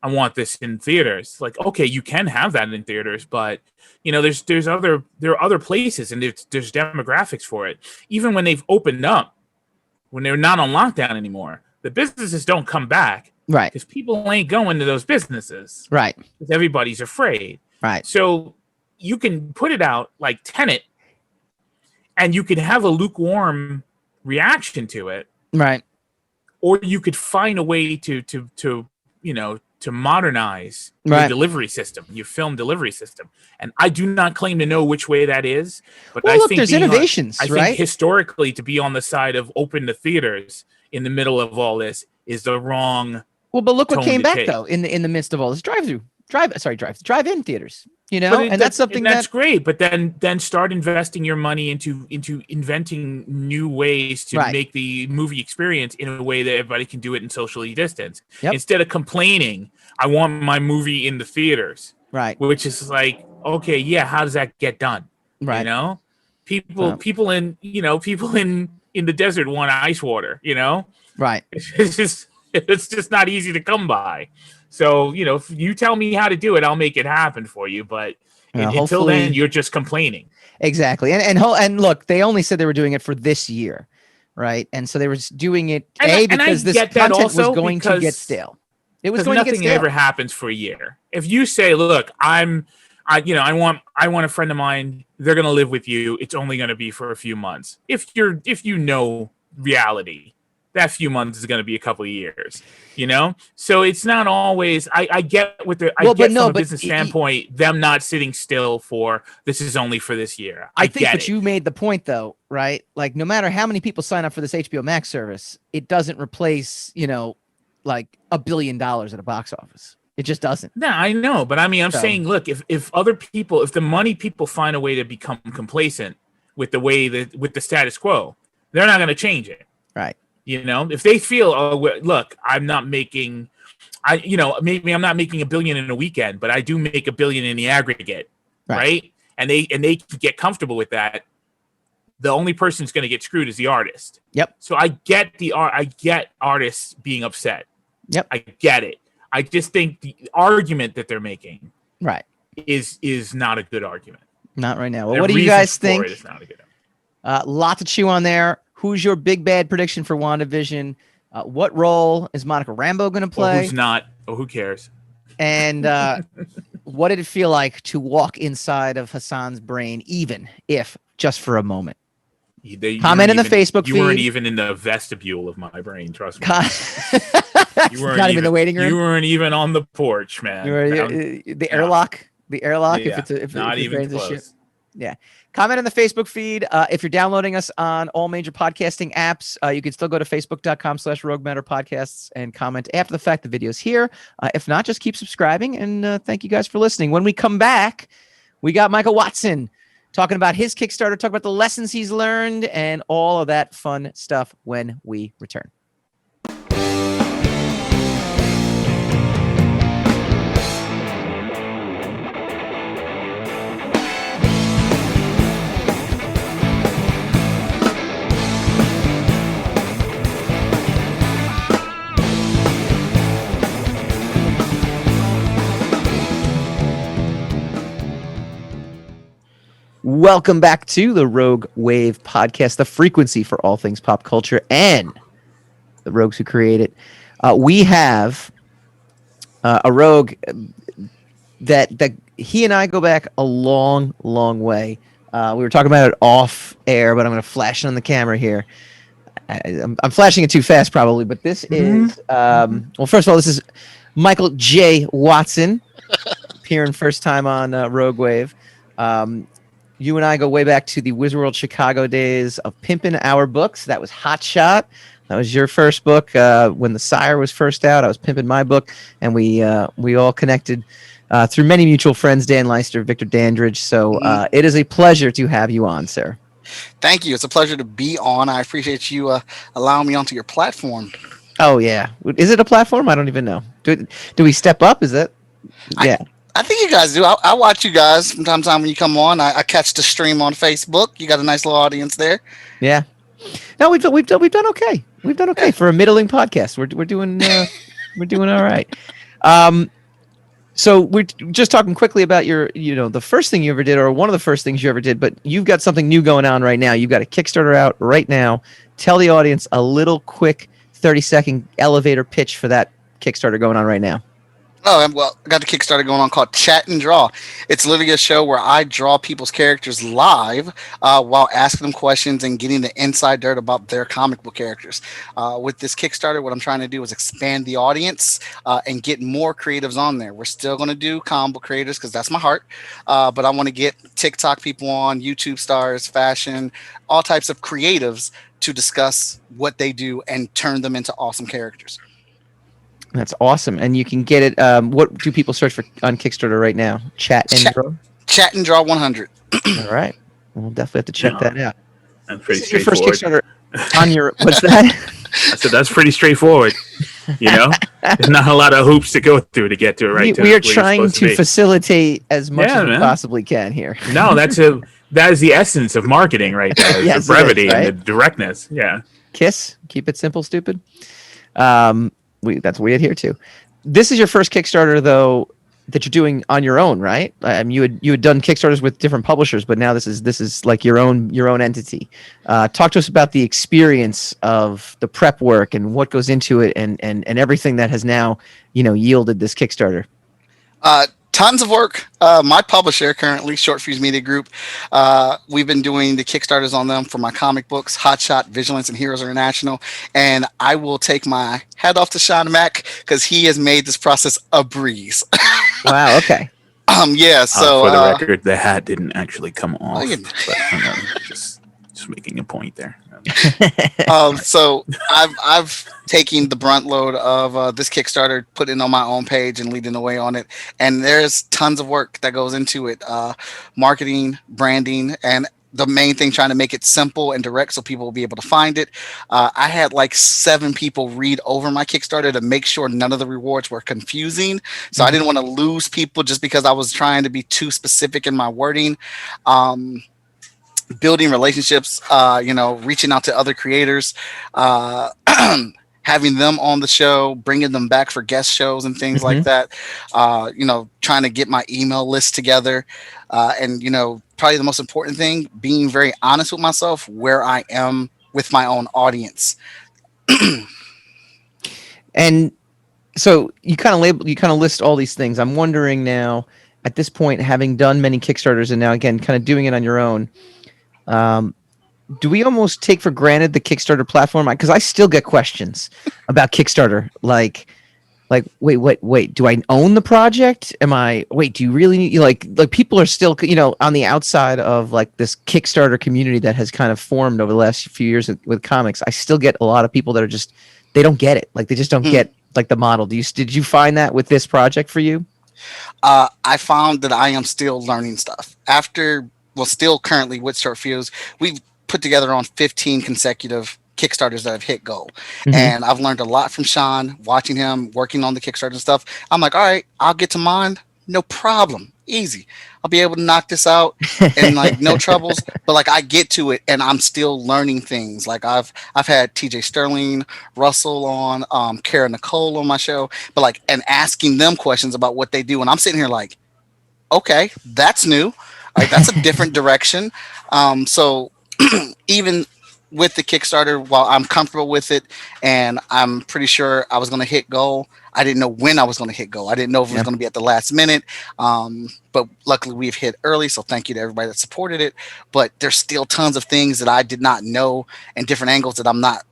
I want this in theaters, like, okay, you can have that in theaters, but there are other places, and there's demographics for it. Even when they've opened up, when they're not on lockdown anymore, the businesses don't come back. Right. Because people ain't going to those businesses. Right. Because everybody's afraid. Right. So you can put it out like Tenet, and you could have a lukewarm reaction to it. Right. Or you could find a way to modernize your delivery system, your film delivery system. And I do not claim to know which way that is, but I think there's innovations, I think historically, to be on the side of open the theaters in the middle of all this is the wrong. Well, but look what came back take. though in the midst of all this drive-in theaters. And that's something that's great. But then start investing your money into inventing new ways to make the movie experience in a way that everybody can do it in socially distance. Yep. Instead of complaining, I want my movie in the theaters. Right. Which is like, okay, yeah, how does that get done? Right. People in the desert want ice water. Right. It's just not easy to come by. So, if you tell me how to do it, I'll make it happen for you. But until then, you're just complaining. Exactly. And look, they only said they were doing it for this year, right? And so they were doing it because this content was going to get stale. It was going to get stale. Nothing ever happens for a year. If you say, look, I want a friend of mine, they're going to live with you. It's only going to be for a few months. If you know reality, that few months is going to be a couple of years, So it's not always. I get from a business standpoint, them not sitting still for this is only for this year. I think, but you made the point though, right? Like no matter how many people sign up for this HBO Max service, it doesn't replace, like $1 billion at a box office. It just doesn't. No, I know, but I mean, I'm saying, look, if the money people find a way to become complacent with the status quo, they're not going to change it, right? If they feel, look, I'm not making, maybe I'm not making $1 billion in a weekend, but I do make $1 billion in the aggregate, right? And they can get comfortable with that. The only person who's going to get screwed is the artist. Yep. So I get artists being upset. Yep. I get it. I just think the argument that they're making, is not a good argument. Not right now. Well, what do you guys think? It's not a good argument. Lot to chew on there. Who's your big bad prediction for WandaVision? What role is Monica Rambeau going to play? Who's not? Who cares? And what did it feel like to walk inside of Hassan's brain, even if just for a moment? Comment in the Facebook feed. You weren't even in the vestibule of my brain, trust me. You weren't not even in the waiting room? You weren't even on the porch, man. The airlock. The airlock, yeah, if not even close. Yeah. Comment in the Facebook feed. If you're downloading us on all major podcasting apps, you can still go to facebook.com/Rogue Matter Podcasts and comment after the fact. The video's here. If not, just keep subscribing. And thank you guys for listening. When we come back, we got Michael Watson talking about his Kickstarter, talking about the lessons he's learned and all of that fun stuff when we return. Welcome back to the Rogue Wave podcast, the frequency for all things pop culture and the rogues who create it. We have a rogue that he and I go back a long, long way. We were talking about it off air, but I'm going to flash it on the camera here. I'm flashing it too fast probably, but this is, well, first of all, this is Michael J. Watson, appearing first time on Rogue Wave. You and I go way back to the Wizard World Chicago days of Pimpin' Our Books. That was Hot Shot. That was your first book. When The Sire was first out, I was pimping my book, and we all connected through many mutual friends, Dan Leister, Victor Dandridge. So it is a pleasure to have you on, sir. Thank you. It's a pleasure to be on. I appreciate you allowing me onto your platform. Oh, yeah. Is it a platform? I don't even know. Do we step up? Is it? Yeah. I think you guys do. I watch you guys from time to time when you come on. I catch the stream on Facebook. You got a nice little audience there. Yeah. No, we've done okay. We've done okay for a middling podcast. We're doing all right. So we're just talking quickly about the first thing you ever did, or one of the first things you ever did, but you've got something new going on right now. You've got a Kickstarter out right now. Tell the audience a little quick 30-second elevator pitch for that Kickstarter going on right now. Oh, well, I got the Kickstarter going on called Chat and Draw. It's literally a show where I draw people's characters live while asking them questions and getting the inside dirt about their comic book characters. With this Kickstarter, what I'm trying to do is expand the audience and get more creatives on there. We're still going to do comic book creators because that's my heart, but I want to get TikTok people on, YouTube stars, fashion, all types of creatives to discuss what they do and turn them into awesome characters. That's awesome. And you can get it. What do people search for on Kickstarter right now? Chat and Draw? Chat and Draw 100. All right. We'll definitely have to check that out. That's pretty Your first straightforward. Kickstarter on your, what's that? I said that's pretty straightforward. There's not a lot of hoops to go through to get to it right. We are trying to facilitate as much as we man. possibly can here. No, that is the essence of marketing right there. Yes, the brevity it is, right? and the directness. Yeah. KISS, keep it simple, stupid. That's what we adhere to. This is your first Kickstarter, though, that you're doing on your own, right? You had done Kickstarters with different publishers, but now this is like your own entity. Talk to us about the experience of the prep work and what goes into it, and everything that has now yielded this Kickstarter. Tons of work. My publisher currently, Short Fuse Media Group, we've been doing the Kickstarters on them for my comic books, Hotshot, Vigilance, and Heroes International. And I will take my hat off to Sean Mack because he has made this process a breeze. Wow. Okay. Yeah. So for the record, the hat didn't actually come off. yeah. But just making a point there. So I've taken the brunt load of this Kickstarter, put it on my own page and leading the way on it. And there's tons of work that goes into it. Marketing, branding, and the main thing, trying to make it simple and direct so people will be able to find it. I had like 7 people read over my Kickstarter to make sure none of the rewards were confusing. So I didn't want to lose people just because I was trying to be too specific in my wording. Building relationships, reaching out to other creators, having them on the show, bringing them back for guest shows and things like that. Trying to get my email list together. And probably the most important thing, being very honest with myself where I am with my own audience. And so you kind of list all these things. I'm wondering now, at this point, having done many Kickstarters and now again kind of doing it on your own, do we almost take for granted the Kickstarter platform? Because I still get questions about Kickstarter, like wait, do I own the project? Do you really need, like people are still, on the outside of like this Kickstarter community that has kind of formed over the last few years with comics. I still get a lot of people that are just, they don't get it. Like they just don't get like the model. Did you find that with this project for you? I found that I am still learning stuff still currently with Short Fuse. We've put together on 15 consecutive Kickstarters that have hit goal. And I've learned a lot from Sean, watching him, working on the Kickstarter and stuff. I'm like, all right, I'll get to mine. No problem. Easy. I'll be able to knock this out and like no troubles. But like I get to it and I'm still learning things. Like I've had TJ Sterling, Russell on, Kara Nicole on my show, but like, and asking them questions about what they do. And I'm sitting here like, okay, that's new. Like that's a different direction. So even with the Kickstarter, while I'm comfortable with it and I'm pretty sure I was going to hit goal, I didn't know when I was going to hit goal. I didn't know if it was going to be at the last minute. But luckily we've hit early. So thank you to everybody that supported it. But there's still tons of things that I did not know and different angles that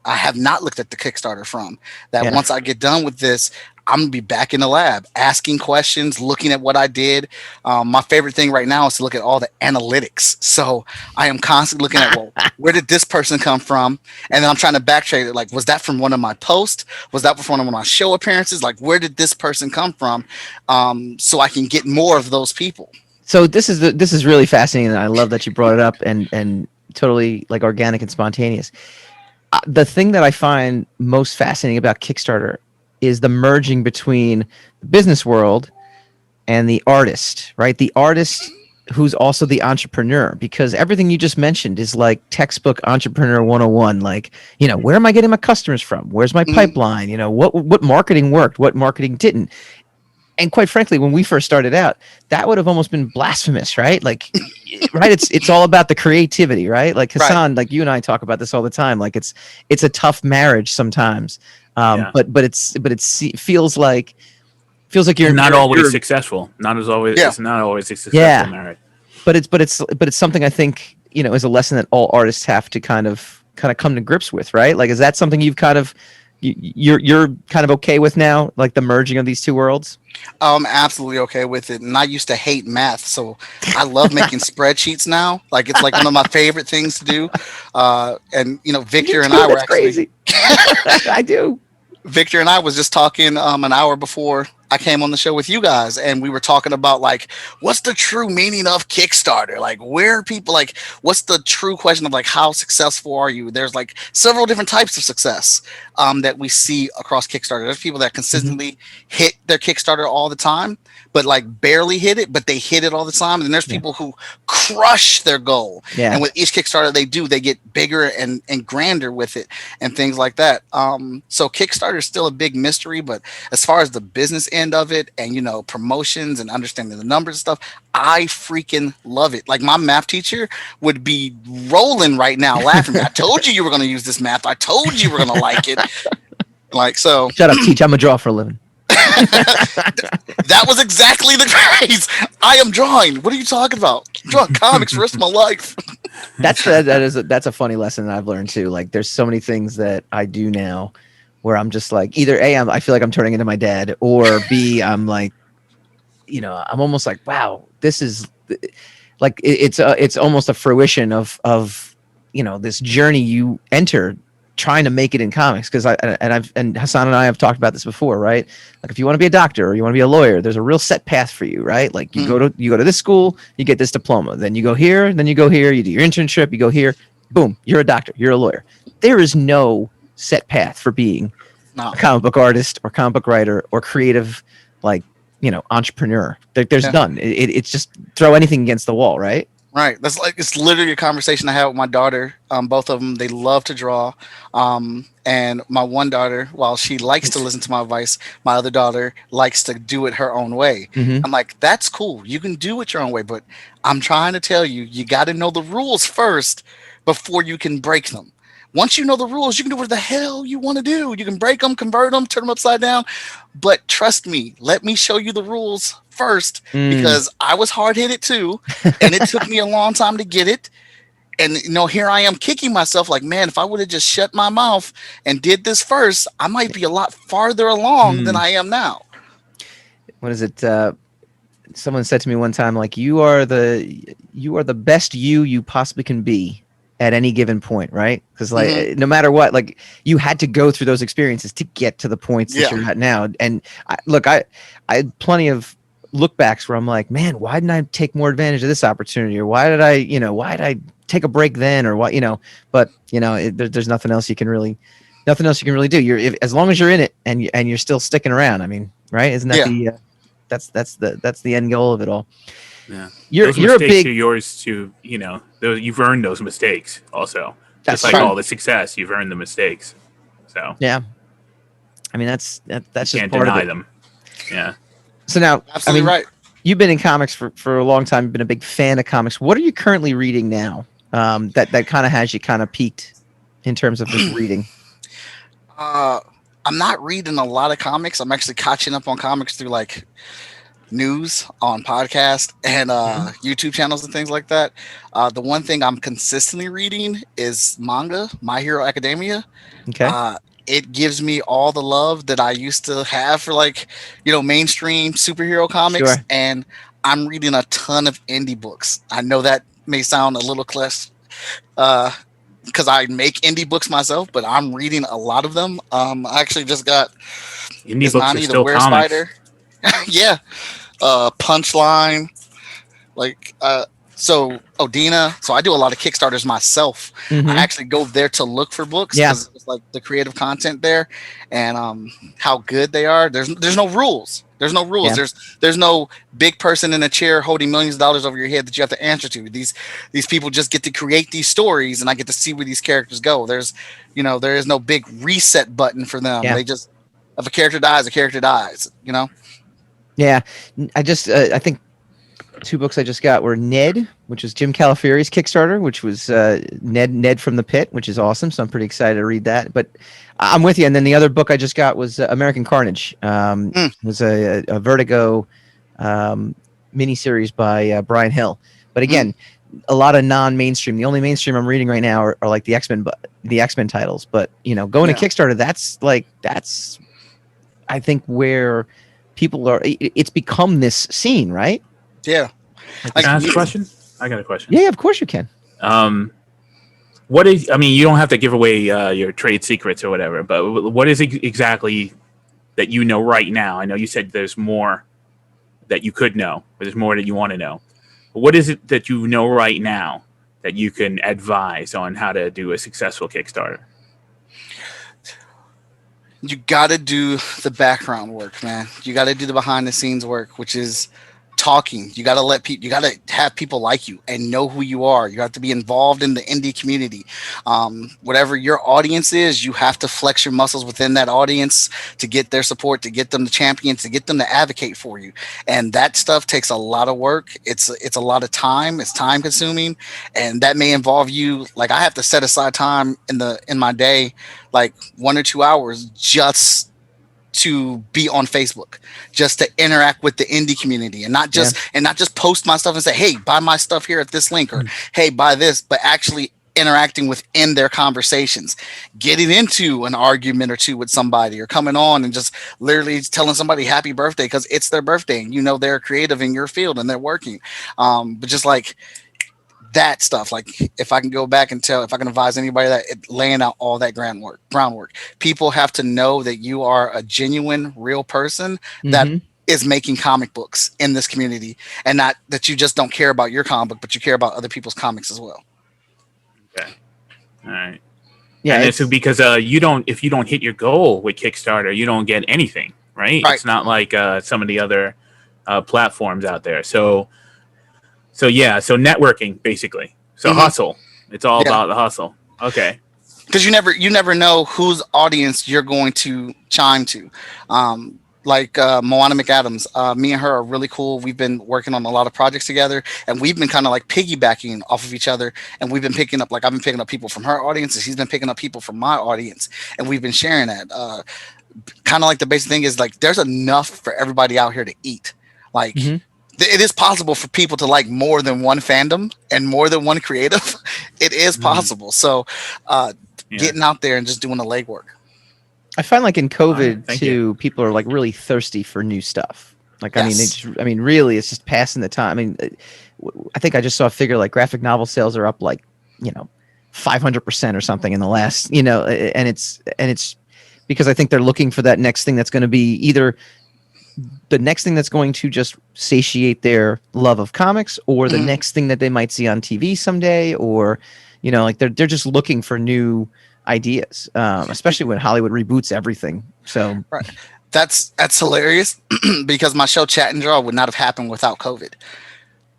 I have not looked at the Kickstarter from. That once I get done with this, I'm going to be back in the lab, asking questions, looking at what I did. My favorite thing right now is to look at all the analytics. So I am constantly looking at, well, where did this person come from? And then I'm trying to backtrack it. Like, was that from one of my posts? Was that from one of my show appearances? Like, where did this person come from? So I can get more of those people. So this is really fascinating. And I love that you brought it up and totally like organic and spontaneous. The thing that I find most fascinating about Kickstarter is the merging between the business world and the artist, right? The artist who's also the entrepreneur, because everything you just mentioned is like textbook entrepreneur 101. Like, where am I getting my customers from? Where's my pipeline? What marketing worked, what marketing didn't. And quite frankly, when we first started out, that would have almost been blasphemous, right? Like, right? It's all about the creativity, right? Like Hassan, like you and I talk about this all the time. Like it's a tough marriage sometimes, but it feels like you're not always successful. Not as always. Yeah. It's not always a successful marriage. But it's something I think is a lesson that all artists have to kind of come to grips with, right? Like, is that something you've you're kind of okay with now, like the merging of these two worlds? I'm absolutely okay with it. And I used to hate math, so I love making spreadsheets now. Like, it's like one of my favorite things to do. And Victor and I were actually crazy. I do. Victor and I was just talking an hour before I came on the show with you guys, and we were talking about like, what's the true meaning of Kickstarter? Like, where are people, like, what's the true question of like, how successful are you? There's like several different types of success that we see across Kickstarter. There's people that consistently hit their Kickstarter all the time, but like barely hit it, but they hit it all the time. And there's people who crush their goal. Yeah. And with each Kickstarter they do, they get bigger and grander with it and things like that. So Kickstarter is still a big mystery, but as far as the business end of it and, promotions and understanding the numbers and stuff, I freaking love it. Like, my math teacher would be rolling right now laughing. I told you were going to use this math. I told you were going to like it. Like, so. Shut up, teach. I'm a draw for a living. That was exactly the phrase. I am drawing. What are you talking about? I'm drawing comics for the rest of my life. That's a funny lesson that I've learned too. Like, there's so many things that I do now where I'm just like, either A, I feel like I'm turning into my dad, or B, I'm like, I'm almost like, wow, this is like, it's almost a fruition of this journey you enter trying to make it in comics. Because and Hassan and I have talked about this before, right? Like, if you want to be a doctor or you want to be a lawyer, there's a real set path for you, right? Like, you go to this school, you get this diploma, then you go here, then you go here, you do your internship, you go here, boom, you're a doctor, you're a lawyer. There is no set path for being a comic book artist or comic book writer or creative, like, entrepreneur. There's none. It's just throw anything against the wall, right? Right. It's literally a conversation I had with my daughter. Both of them, they love to draw. And my one daughter, while she likes to listen to my advice, my other daughter likes to do it her own way. I'm like, that's cool. You can do it your own way, but I'm trying to tell you, you got to know the rules first before you can break them. Once you know the rules, you can do whatever the hell you want to do. You can break them, convert them, turn them upside down. But trust me, let me show you the rules first, because I was hard-headed too, and it took me a long time to get it. And, here I am kicking myself like, man, if I would have just shut my mouth and did this first, I might be a lot farther along than I am now. What is it? Someone said to me one time, like, you are the best you possibly can be at any given point, right? Because like, no matter what, like, you had to go through those experiences to get to the points that you're at now. And I had plenty of look backs where I'm like, man, why didn't I take more advantage of this opportunity? Or why did I take a break then? Or what, but there's nothing else you can really do. As long as you're in it and you're still sticking around. I mean, right? Isn't that that's the end goal of it all? Yeah, you're a big. Are yours to you've earned those mistakes. Also, that's just like all the success, you've earned the mistakes. So yeah, I mean that's you just can't part deny of it. them. Yeah. So now, Absolutely right. You've been in comics for a long time. You've been a big fan of comics. What are you currently reading now? That kind of has you kind of peaked in terms of just reading. I'm not reading a lot of comics. I'm actually catching up on comics through like news on podcasts and YouTube channels and things like that. The one thing I'm consistently reading is manga, My Hero Academia. Okay. It gives me all the love that I used to have for like, mainstream superhero comics. Sure. And I'm reading a ton of indie books. I know that may sound a little less because I make indie books myself, but I'm reading a lot of them. I actually just got indie books are still comics. Yeah. Punchline. Like So Odina, so I do a lot of Kickstarters myself. Mhm. I actually go there to look for books Yeah. because it's like the creative content there and how good they are. There's no rules. There's no rules. Yeah. There's no big person in a chair holding millions of dollars over your head that you have to answer to. These people just get to create these stories, and I get to see where these characters go. There is no big reset button for them. Yeah. They just, if a character dies, a character dies. You know. Yeah, I think 2 books I just got were Ned, which is Jim Calafieri's Kickstarter, which was Ned from the Pit, which is awesome. So I'm pretty excited to read that. But I'm with you. And then the other book I just got was American Carnage. It was a Vertigo miniseries by Brian Hill. But again, a lot of non-mainstream. The only mainstream I'm reading right now are like the X-Men titles. But going to Kickstarter, that's I think where people are. It's become this scene, right? Yeah. Can I ask a question? I got a question. Yeah, of course you can. What is? I mean, you don't have to give away your trade secrets or whatever, but what is exactly that you know right now? I know you said there's more that you could know, but there's more that you want to know. But what is it that you know right now that you can advise on how to do a successful Kickstarter? You got to do the background work, man. You got to do the behind the scenes work, which is talking. You got to let people, you got to have people like you and know who you are. You got to be involved in the indie community. Whatever your audience is, you have to flex your muscles within that audience to get their support, to get them to champion, to get them to advocate for you. And that stuff takes a lot of work. It's a lot of time. It's time consuming, and that may involve you. Like, I have to set aside time in my day, like 1 or 2 hours, just to be on Facebook, just to interact with the indie community, and not just post my stuff and say, hey, buy my stuff here at this link, or hey, buy this, but actually interacting within their conversations, getting into an argument or two with somebody, or coming on and just literally telling somebody happy birthday because it's their birthday and they're creative in your field and they're working. But just like that stuff, like if I can go back and if I can advise anybody that laying out all that groundwork, people have to know that you are a genuine, real person that is making comic books in this community, and not that you just don't care about your comic book, but you care about other people's comics as well. Okay. All right. Yeah. And it's because if you don't hit your goal with Kickstarter, you don't get anything, right? It's not like some of the other platforms out there. So networking, basically. So hustle. It's all about the hustle. Okay. Because you never know whose audience you're going to chime to. Like Moana McAdams, me and her are really cool. We've been working on a lot of projects together, and we've been kind of like piggybacking off of each other. And we've been picking up, like, I've been picking up people from her audience, and she's been picking up people from my audience, and we've been sharing that. Kind of like the basic thing is, like, there's enough for everybody out here to eat. Like, it is possible for people to like more than one fandom and more than one creative. It is possible. So getting out there and just doing the legwork. I find, like, in COVID too, people are like really thirsty for new stuff. Like, really, it's just passing the time. I mean, I think I just saw a figure like graphic novel sales are up like 500% or something in the last, and it's because I think they're looking for that next thing that's going to be either the next thing that's going to just satiate their love of comics, or the next thing that they might see on TV someday, or like they're just looking for new ideas, especially when Hollywood reboots everything. So that's hilarious because my show Chat and Draw would not have happened without COVID.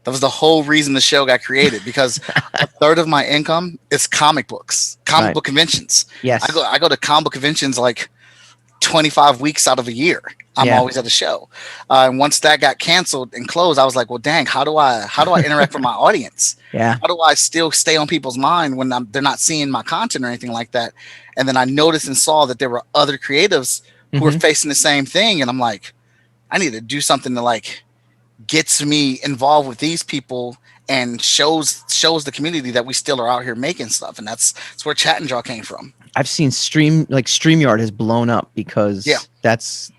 That was the whole reason the show got created, because a third of my income is comic books, comic book conventions. Yes, I go to comic book conventions like 25 weeks out of a year. I'm always at the show. And once that got canceled and closed, I was like, well, dang, how do I interact with my audience? Yeah. How do I still stay on people's mind when they're not seeing my content or anything like that? And then I noticed and saw that there were other creatives who were facing the same thing. And I'm like, I need to do something that like gets me involved with these people and shows the community that we still are out here making stuff. And that's where Chat and Draw came from. I've seen StreamYard has blown up because that's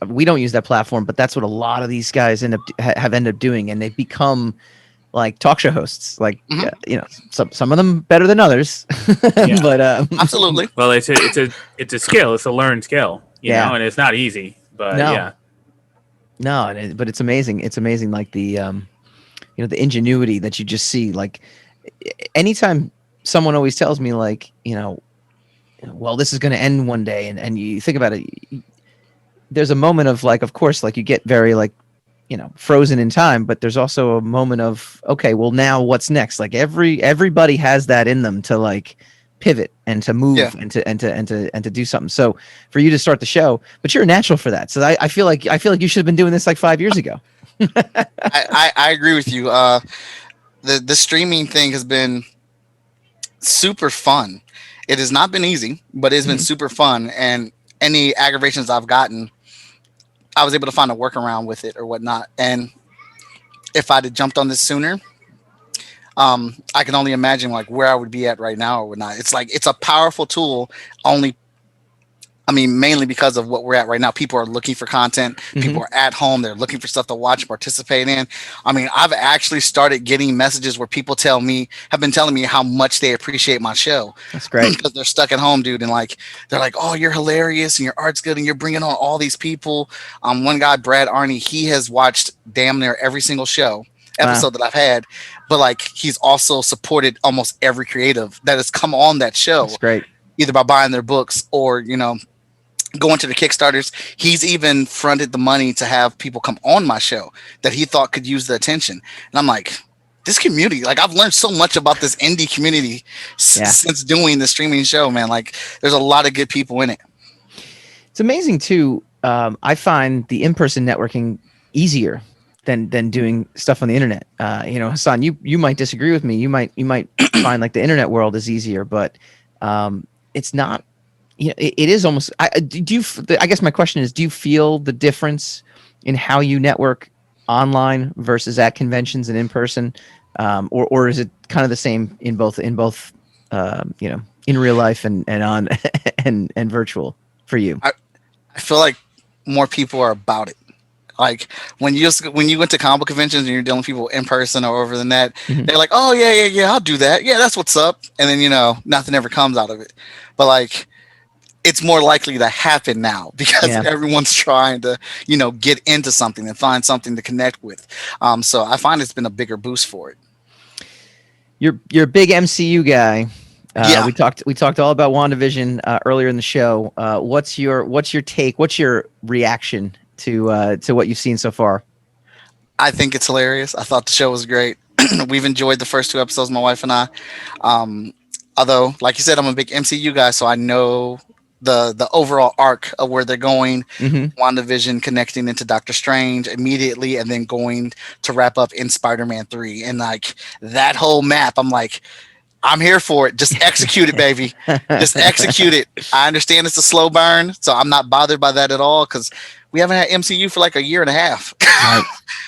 we don't use that platform, but that's what a lot of these guys have ended up doing, and they've become like talk show hosts. Like some of them better than others, but absolutely. Well, it's a skill. It's a learned skill, you know, and it's not easy. But but it's amazing. It's amazing, like the the ingenuity that you just see. Like anytime someone always tells me like, well, this is going to end one day. And you think about it, there's a moment of like, of course, like you get very like, frozen in time, but there's also a moment of, okay, well now what's next? Like everybody has that in them to like pivot and to move and to do something. So for you to start the show, but you're a natural for that. So I feel like you should have been doing this like 5 years ago. I agree with you. The streaming thing has been super fun. It has not been easy, but it's been super fun. And any aggravations I've gotten, I was able to find a workaround with it or whatnot. And if I'd have jumped on this sooner, I can only imagine like where I would be at right now or whatnot. It's like, it's a powerful tool mainly because of what we're at right now. People are looking for content. People are at home. They're looking for stuff to watch, participate in. I've actually started getting messages where people have been telling me how much they appreciate my show. That's great. Because they're stuck at home, dude. And like, they're like, oh, you're hilarious and your art's good and you're bringing on all these people. One guy, Brad Arney, he has watched damn near every single episode that I've had, but like, he's also supported almost every creative that has come on that show. That's great. Either by buying their books or, going to the Kickstarters. He's even fronted the money to have people come on my show that he thought could use the attention. And I'm like, this community, like I've learned so much about this indie community since doing the streaming show, man. Like there's a lot of good people in it. It's amazing too. I find the in-person networking easier than doing stuff on the internet. Hassan, you might disagree with me. You might find like the internet world is easier, but it's not. It is almost. I guess my question is: do you feel the difference in how you network online versus at conventions and in person, or is it kind of the same in both? In real life and on and virtual for you? I feel like more people are about it. Like when you went to comic book conventions and you're dealing with people in person or over the net, they're like, "Oh yeah, I'll do that. Yeah, that's what's up." And then nothing ever comes out of it. But like, it's more likely to happen now because everyone's trying to, get into something and find something to connect with. So I find it's been a bigger boost for it. You're a big MCU guy. We talked all about WandaVision earlier in the show. What's your take? What's your reaction to what you've seen so far? I think it's hilarious. I thought the show was great. We've enjoyed the first 2 episodes, my wife and I. Although, like you said, I'm a big MCU guy, so I know the overall arc of where they're going. WandaVision connecting into Doctor Strange immediately, and then going to wrap up in Spider-Man 3, and like that whole map. I'm like, I'm here for it. Just execute it, baby. Just execute it. I understand it's a slow burn, so I'm not bothered by that at all because we haven't had MCU for like a year and a half. Right.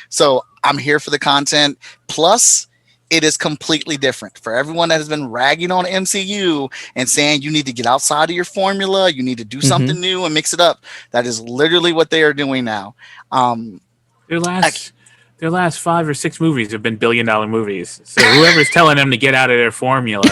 So I'm here for the content. Plus, it is completely different for everyone that has been ragging on MCU and saying you need to get outside of your formula. You need to do something new and mix it up. That is literally what they are doing now. Their last 5 or 6 movies have been billion-dollar movies. So whoever's telling them to get out of their formula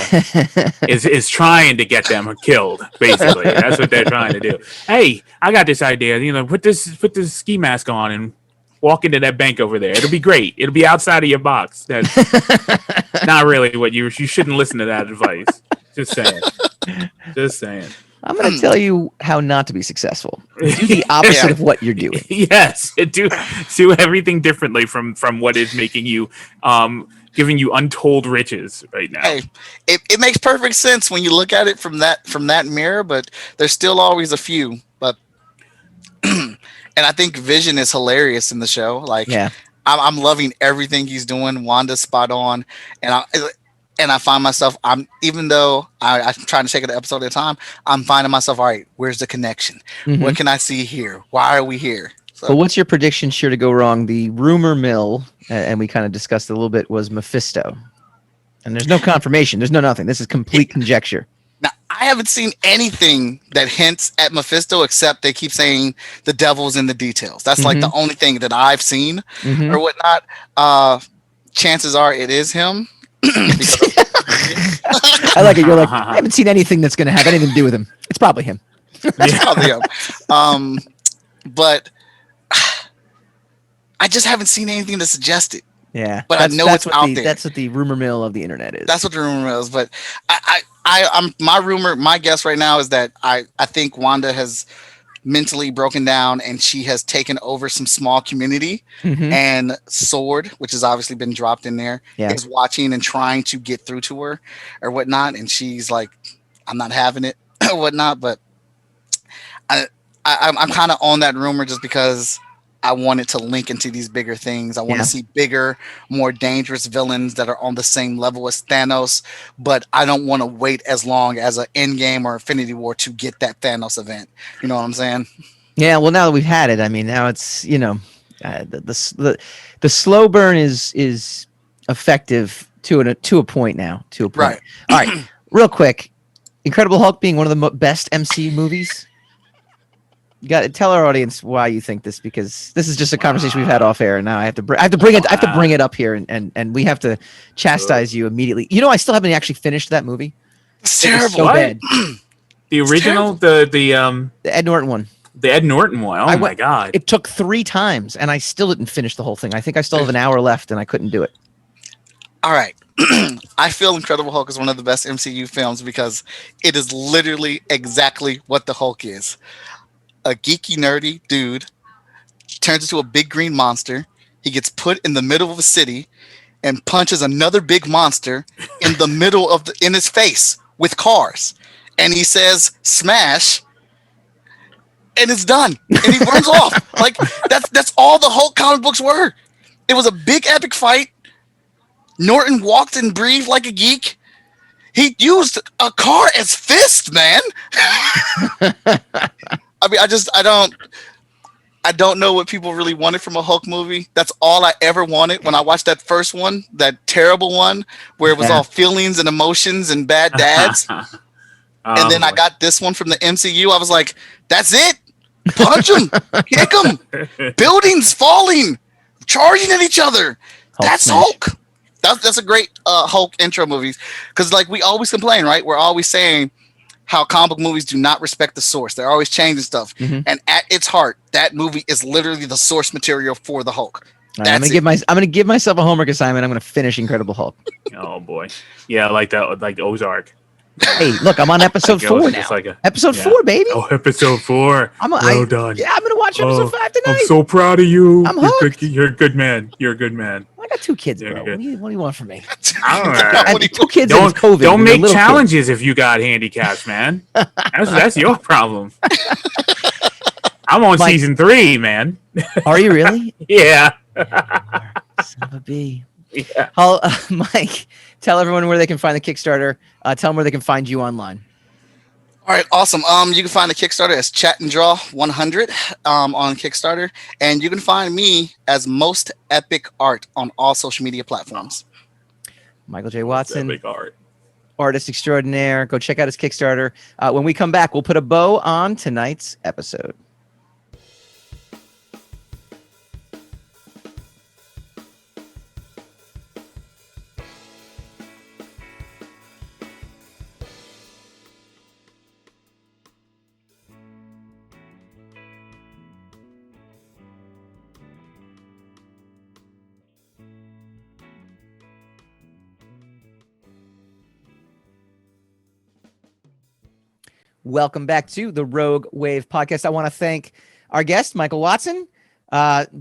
is trying to get them killed. Basically, that's what they're trying to do. Hey, I got this idea. Put this ski mask on and walk into that bank over there. It'll be great. It'll be outside of your box. That's not really what you shouldn't listen to that advice. Just saying. I'm going to tell you how not to be successful. Do the opposite of what you're doing. Yes, do everything differently from what is making you, giving you untold riches right now. Hey, it makes perfect sense when you look at it from that mirror, but there's still always a few. But and I think Vision is hilarious in the show. Like, I'm loving everything he's doing. Wanda's spot on, and I find myself, even though I'm trying to take it an episode at a time, I'm finding myself, all right, where's the connection? What can I see here? Why are we here? So, well, what's your prediction sure to go wrong? The rumor mill, and we kind of discussed it a little bit, was Mephisto. And there's no confirmation. There's no nothing. This is complete conjecture. Now, I haven't seen anything that hints at Mephisto except they keep saying the devil's in the details. That's like the only thing that I've seen or whatnot. Chances are it is him. I like it. You're like, I haven't seen anything that's going to have anything to do with him. It's probably him. It's probably him. But I just haven't seen anything to suggest it. Yeah, But I know it's what out the, there. That's what the rumor mill of the internet is. That's what the rumor is. But I'm my guess right now is that I think Wanda has mentally broken down and she has taken over some small community, Mhm. and Sword, which has obviously been dropped in there, Yeah. is watching and trying to get through to her or whatnot, and she's like, I'm not having it or whatnot. But I'm kind of on that rumor just because I want it to link into these bigger things. I want to see bigger, more dangerous villains that are on the same level as Thanos, but I don't want to wait as long as an Endgame or Infinity War to get that Thanos event. You know what I'm saying? Yeah. Well, now that we've had it, I mean, now it's the slow burn is effective to a point now. To a point. Right. All right. Real quick, Incredible Hulk being one of the best MCU movies. You got to tell our audience why you think this, because this is just a conversation we've had off air, and now I have to bring it up here, and we have to chastise you immediately. You know, I still haven't actually finished that movie. It's It was terrible. so bad. The original, The Ed Norton one. the Ed Norton one. Oh my god! It took 3 times, and I still didn't finish the whole thing. I think I still have an hour left, and I couldn't do it. All right. I feel Incredible Hulk is one of the best MCU films because it is literally exactly what the Hulk is. A geeky, nerdy dude turns into a big green monster. He gets put in the middle of a city and punches another big monster in the middle of in his face with cars. And he says, "Smash," and it's done. And he runs off. Like that's all the Hulk comic books were. It was a big epic fight. Norton walked and breathed like a geek. He used a car as fist, man. I mean, I don't know what people really wanted from a Hulk movie. That's all I ever wanted when I watched that first one, that terrible one where it was all feelings and emotions and bad dads. And then I got this one from the MCU. I was like, that's it. Punch him, kick him, buildings falling, charging at each other. That's smash. Hulk. That's a great Hulk intro movie, because like we always complain, right? We're always saying how comic book movies do not respect the source. They're always changing stuff. Mhm. And at its heart, that movie is literally the source material for the Hulk. All right, I'm gonna give myself a homework assignment. I'm gonna finish Incredible Hulk. Oh boy, yeah, like that, like Ozark. Hey, look, I'm on episode 4 now. Episode 4, baby. Oh, episode 4. Well done. Yeah, I'm gonna watch episode 5 tonight. I'm so proud of you. I'm You're hooked. good. You're a good man. You're a good man. I got 2 kids, Yeah, bro. good. What do you want from me? I don't know. I have 2 kids and Don't, it's COVID. don't and they're make little challenges if you got handicaps, man. That's your problem. I'm on Mike. season 3, man. kids. Are you really? Yeah. Son of a bee. Yeah. Mike, tell everyone where they can find the Kickstarter. Tell them where they can find you online. All right, awesome. You can find the Kickstarter as Chat and Draw 100 on Kickstarter, and you can find me as Most Epic Art on all social media platforms. Michael J. Watson, Big art. artist extraordinaire. Go check out his Kickstarter. When we come back, we'll put a bow on tonight's episode. Welcome back to the Rogue Wave podcast. I want to thank our guest, Michael Watson,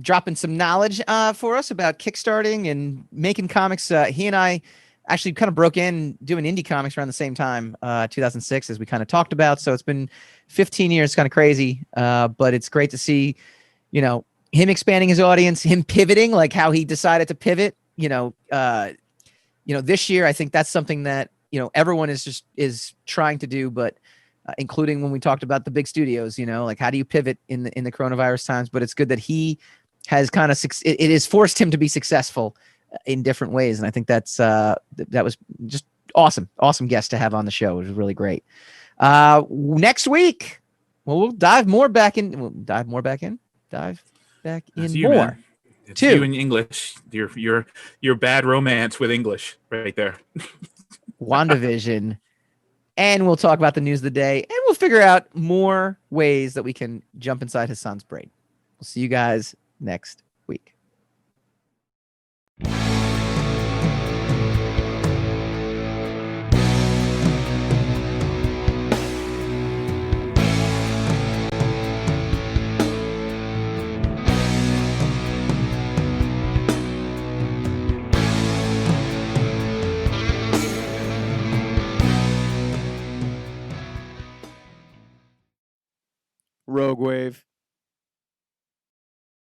dropping some knowledge for us about kickstarting and making comics. He and I actually kind of broke in doing indie comics around the same time, 2006, as we kind of talked about. So it's been 15 years, kind of crazy, but it's great to see, him expanding his audience, him pivoting, like how he decided to pivot. This year, I think that's something that everyone is trying to do, but including when we talked about the big studios, like how do you pivot in the coronavirus times? But it's good that he has kind of it has forced him to be successful in different ways, and I think that was just awesome guest to have on the show. It was really great. Next week, we'll dive back in more. It's you in English. Your bad romance with English right there. WandaVision. And we'll talk about the news of the day, and we'll figure out more ways that we can jump inside Hassan's brain. We'll see you guys next week. Rogue Wave.